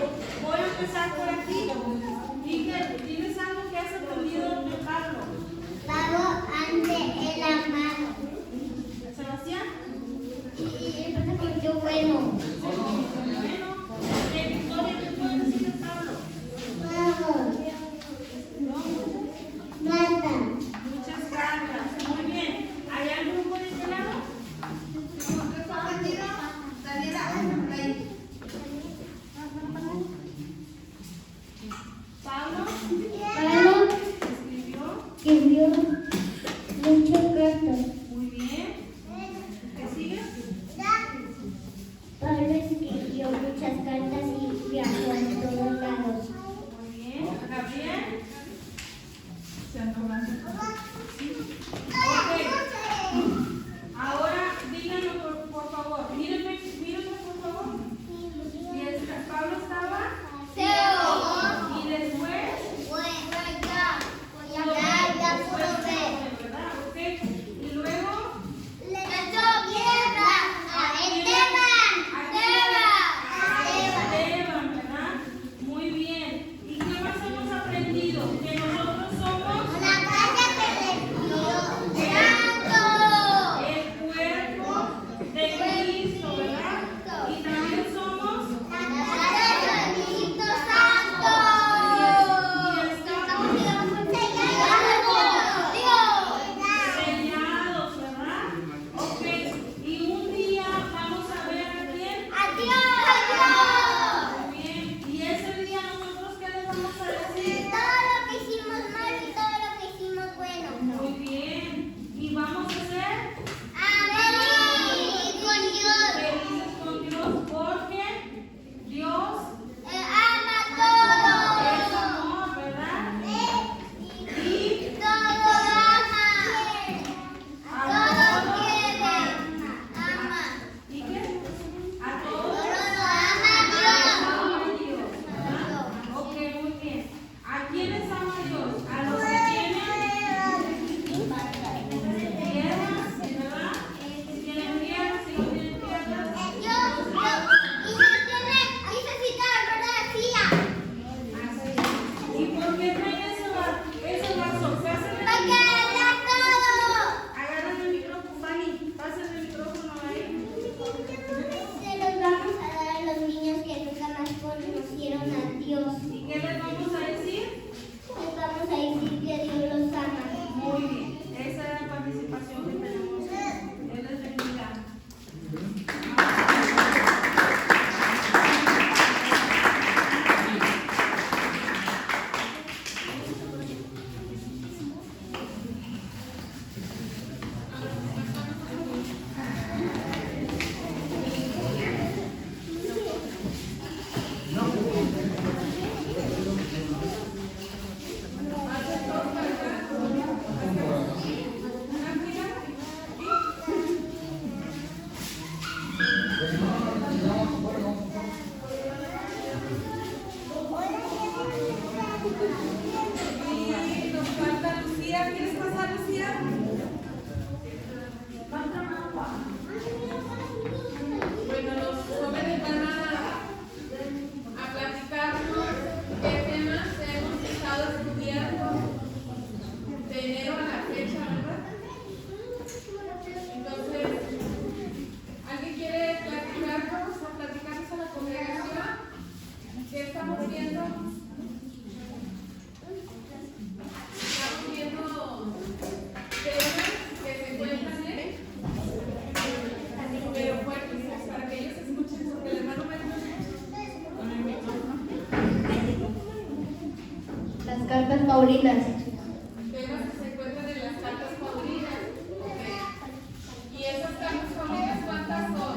Voy a empezar por aquí. ¿Tienes algo que has aprendido de Pablo? Pablo ante el amado. ¿Sebastián? Y porque bueno. ¿Qué historia te puedes decir de Pablo? Vamos. Mata. Muchas cartas. Muy bien. ¿Hay algún grupo de este lado? Pablo Pablo escribió. escribió muchas cartas. Muy bien. ¿Qué sigue? Pablo escribió muchas cartas y viajó en todos lados. Muy bien. Gabriel. Ok. Ahora díganme por favor. Mírenme por favor. Y Pablo estaba. Y después. ¿Verdad? Ok. Y luego. Esteban, ¿verdad? Muy bien. ¿Y qué más hemos aprendido? Que nosotros somos el cuerpo de Cristo, ¿verdad? cartas paulinas. Temas que se encuentran en las cartas paulinas. Ok. ¿Y esas cartas paulinas cuántas son?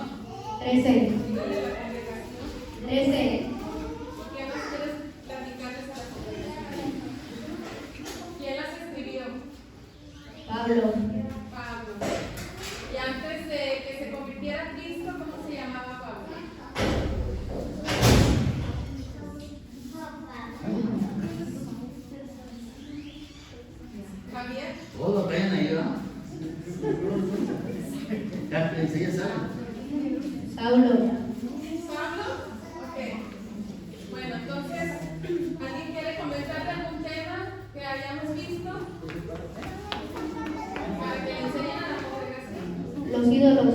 13. Dígale a la congregación. 13. ¿Qué más quieres platicarles a la congregación? ¿Quién las escribió? Pablo. Pablo. Y antes de que se convirtiera en Cristo, ¿cómo se llamaba Pablo? Javier. Todos vayan ahí, ¿verdad? Ya pensé, ya saben. Saulo. ¿Pablo? Ok. Bueno, entonces, ¿alguien quiere comentar de algún tema que hayamos visto? Para que le enseñen a la congregación. Los ídolos.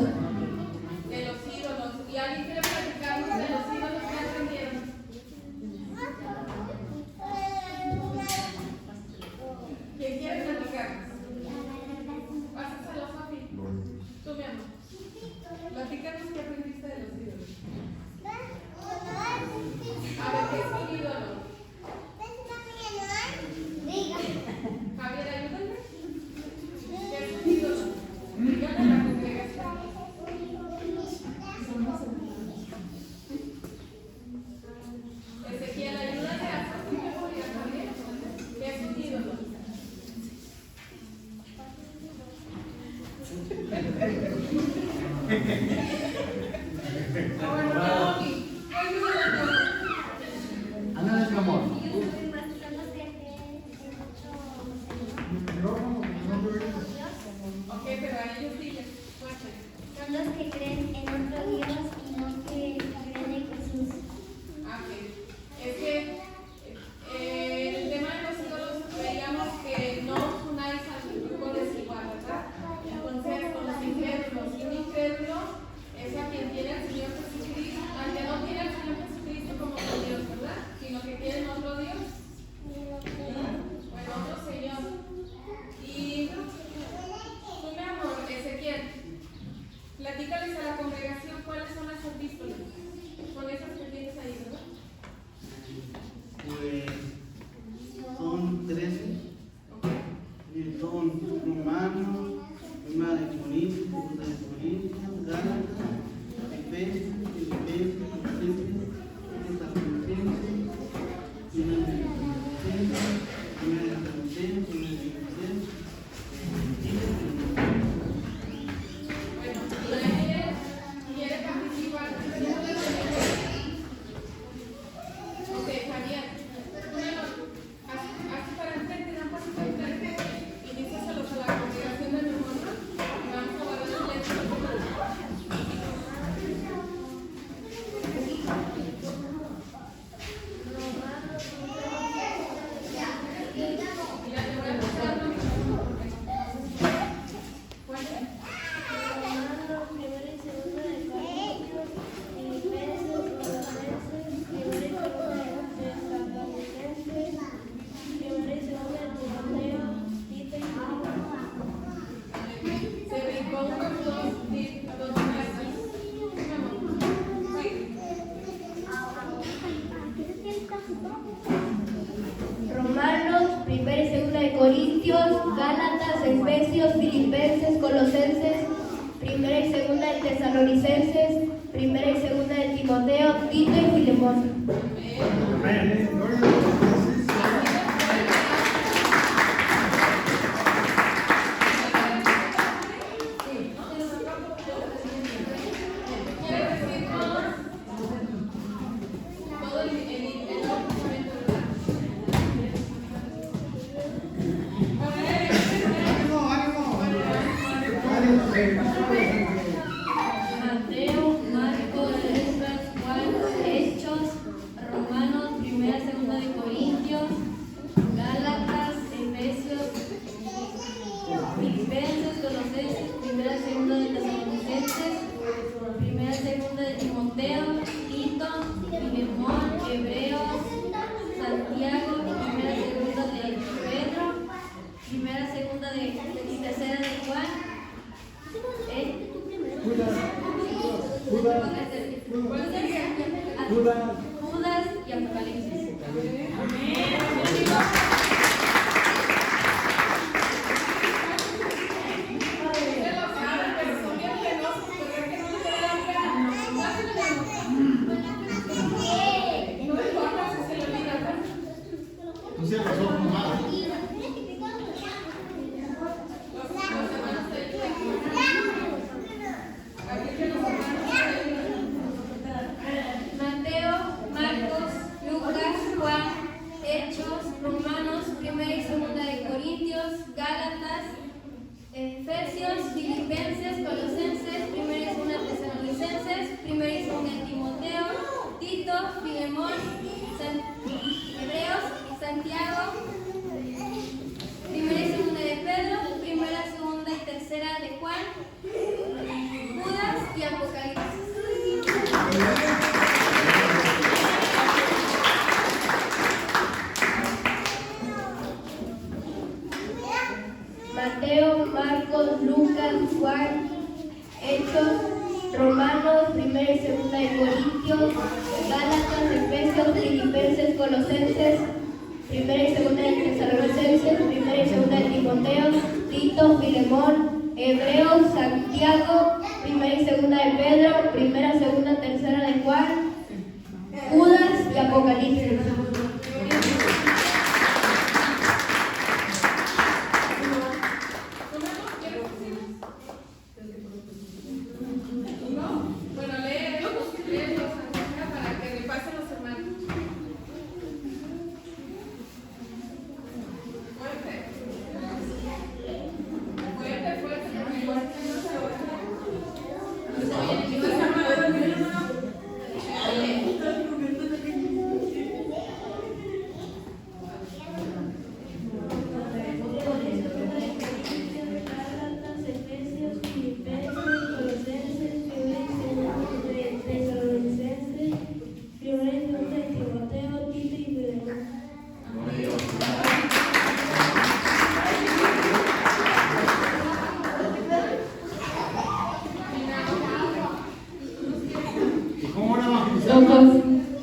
De los ídolos. ¿Y alguien quiere platicarnos de los ídolos que aprendieron? ¿Quién quiere platicarnos? Pásaselo, Sofi. Tú, mi amor. Platícanos qué aprendiste de los ídolos. A ver, ¿qué es un ídolo? Javier, ayúdame. ¿Qué es un ídolo? Díganle a la congregación. Ezequiel, ayúdale a Sofi y a Javier. ¿Qué es un ídolo? Ándale, mi amor. Ok, pero a ellos diles. Cuéntale. Son los que creen en otro Dios y no que creen en Jesús. Ah, ok. Es que el tema de los ídolos veíamos que no os unáis al yugo desigual, ¿verdad? Entonces, con los incrédulos. Y un incrédulo es a quien tiene al Señor Jesucristo, al que no tiene al Señor Jesucristo como su Dios, ¿verdad? Sino que tienen otro Dios. Bueno, otro Señor. Y tú, mi amor, Ezequiel, platícales a la congregación cuáles son las epístolas. Con esas que tienes ahí, ¿verdad? Pues son 13, Ok. y son Romanos, Primera de Corintios, Segunda de Corintios, Gálatas, Efesios, Filipenses, Colosenses, Tesalonicenses, Primera de Tesalonicenses, Primera de Tesalonicenses, Primera de Tesalonicenses, Bueno, ¿quiere participar? Ok, Javier, haz para enfrente, da un pasito al frente y díceselos a la congregación de mi hermano y vamos a guardar el lección. Y la te voy a pasar, ¿no? ¿Cuál es? Se brincó unos dos clases. Mi amor. ¿Sí? Romanos, 1 y 2 de Corintios, Gálatas, Efesios, Filipenses, Colosenses, 1 y 2 de Tesalonicenses, 1 y 2 de Timoteo, Tito y Filemón. Amén. Gloria a Dios. ¿Quieres decir todo el Nuevo Testamento, verdad? ¡Ánimo, ánimo! Mateo, Marcos, Lucas, Juan, Hechos, Romanos, 1 y 2 de Corintios, Gálatas, Efesios, Filipenses, Colosenses, 1 y 2 de Tesalonicenses, 1 y 2 de Timoteo, Tito, Filemón, Hebreos, Santiago, 1 y 2 de Pedro, 1 y 2 y 3 de Juan. Judas y Apocalipsis. Amén. Mateo, Marcos, Lucas, Juan, Hechos, Romanos, 1 y 2 de Corintios, Gálatas, Efesios, Filipenses, Colosenses, 1 y 2 de Tesalonicenses, 1 y 2 de Timoteo, Tito, Filemón, Hebreos, Santiago, 1 y 2 de Pedro, 1, 2, 3 de Juan, Judas y Apocalipsis. Bueno, léelos para que repasen los hermanos. Fuerte, porque igual que no se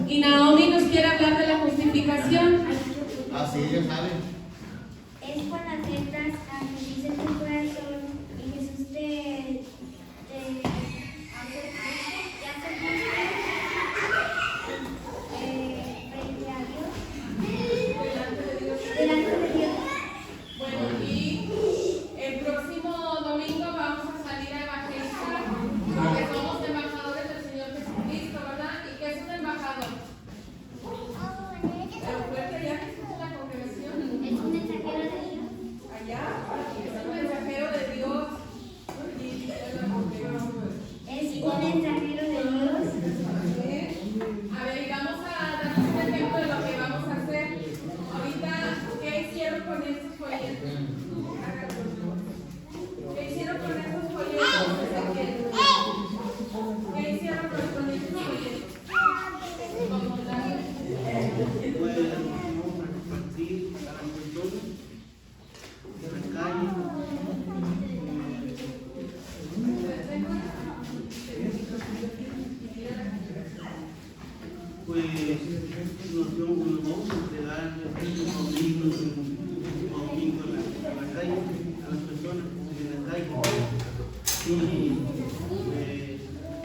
Y Naomi nos quiere hablar de la justificación. Así ya saben. Es cuando aceptas a Jesús en tu corazón y Jesús te hace frente a Dios. Delante de Dios. Bueno, y el próximo domingo vamos a salir a evangelizar, porque somos embajadores del Señor Jesucristo, ¿verdad? ¿Y qué es un embajador? Pero fuerte ya que escucha la congregación. Es un mensajero de Dios. Allá, es un mensajero de Dios. Y Es un mensajero de Dios. a ver, vamos a darles un ejemplo de lo que vamos a hacer. Ahorita, ¿qué hicieron con estos folletos? ¿Qué hicieron con estos folletos? ¿Qué hicieron con estos folletos? Como la... Pues vamos a compartir a las personas de la calle. Pues nos vamos a entregar los domingos en la calle, a las personas en la calle. Y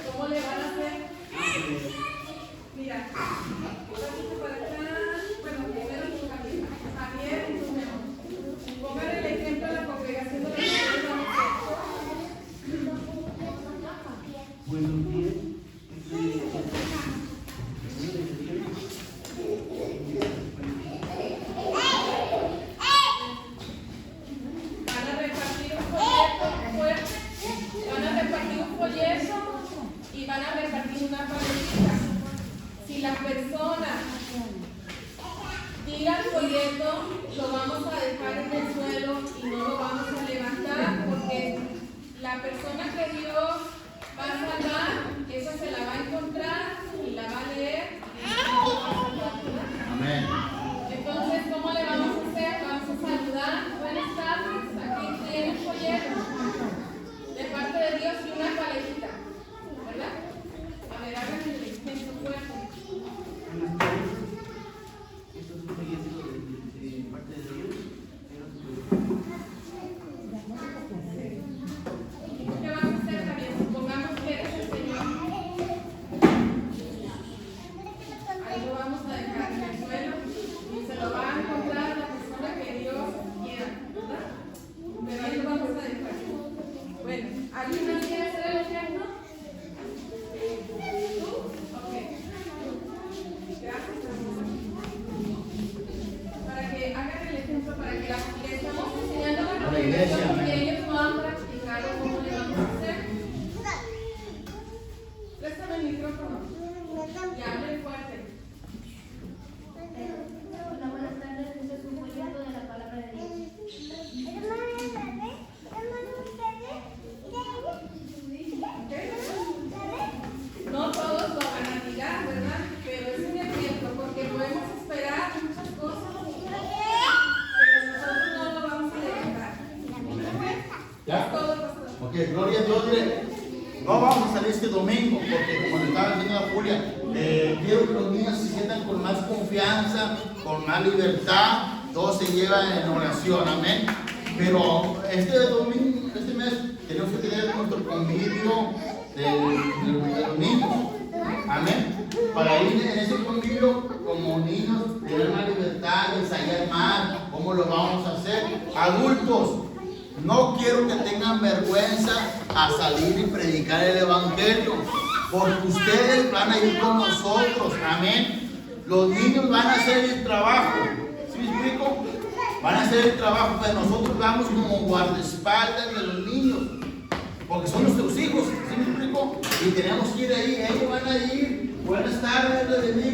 ¿cómo le van a hacer? Mira, para acá, bueno, primero tú, Javier y tú, Memo. Pongan el ejemplo de la congregación de los que vamos a hacer. buenos días. Van a repartir un folleto fuerte, van a repartir un folleto y van a repartir una paletita. Si la persona tira el folleto, lo vamos a dejar en el suelo y no lo vamos a levantar, porque la persona que Dios va a salvar, esa se la va a encontrar y la va a leer. Amén. Entonces, ¿cómo le vamos a hacer? Vamos a saludar. Buenas tardes. Aquí tiene un folleto de parte de Dios y una paletita, ¿verdad? A ver, hagan el ejemplo fuerte. Buenas tardes. Esto es un proyecto de parte de Dios. ¿Qué vas a hacer, Javier? Supongamos que eres el Señor. Ahí lo vamos a dejar en el suelo y se lo va a encontrar la persona que Dios quiera, ¿verdad? Pero ahí lo vamos a dejar. Bueno, ¿alguien más quiere hacer el ejemplo? ¿Tú? Ok. Gracias. Para que hagan el ejemplo, para que le estamos enseñando a la iglesia, porque ellos no han practicado cómo le vamos a hacer. Préstame el micrófono y hable fuerte. Hola, buenas tardes. Este es un folleto de la palabra de Dios. No todos lo van este domingo, porque como le estaba diciendo a Julia, quiero que los niños se sientan con más confianza, con más libertad, todos se llevan en oración, amén. Pero este domingo, este mes, tenemos que tener nuestro convivio de los niños, amén. Para ir en ese convivio como niños, tener más libertad, ensayar más, cómo lo vamos a hacer. Adultos, no quiero que tengan vergüenza a salir y predicar el evangelio, porque ustedes van a ir con nosotros, amén. Los niños van a hacer el trabajo, ¿sí me explico? Van a hacer el trabajo, pero nosotros vamos como guardaespaldas de los niños, porque son nuestros hijos, ¿sí me explico? Y tenemos que ir ahí, ellos van a ir. Buenas tardes, les bendiga.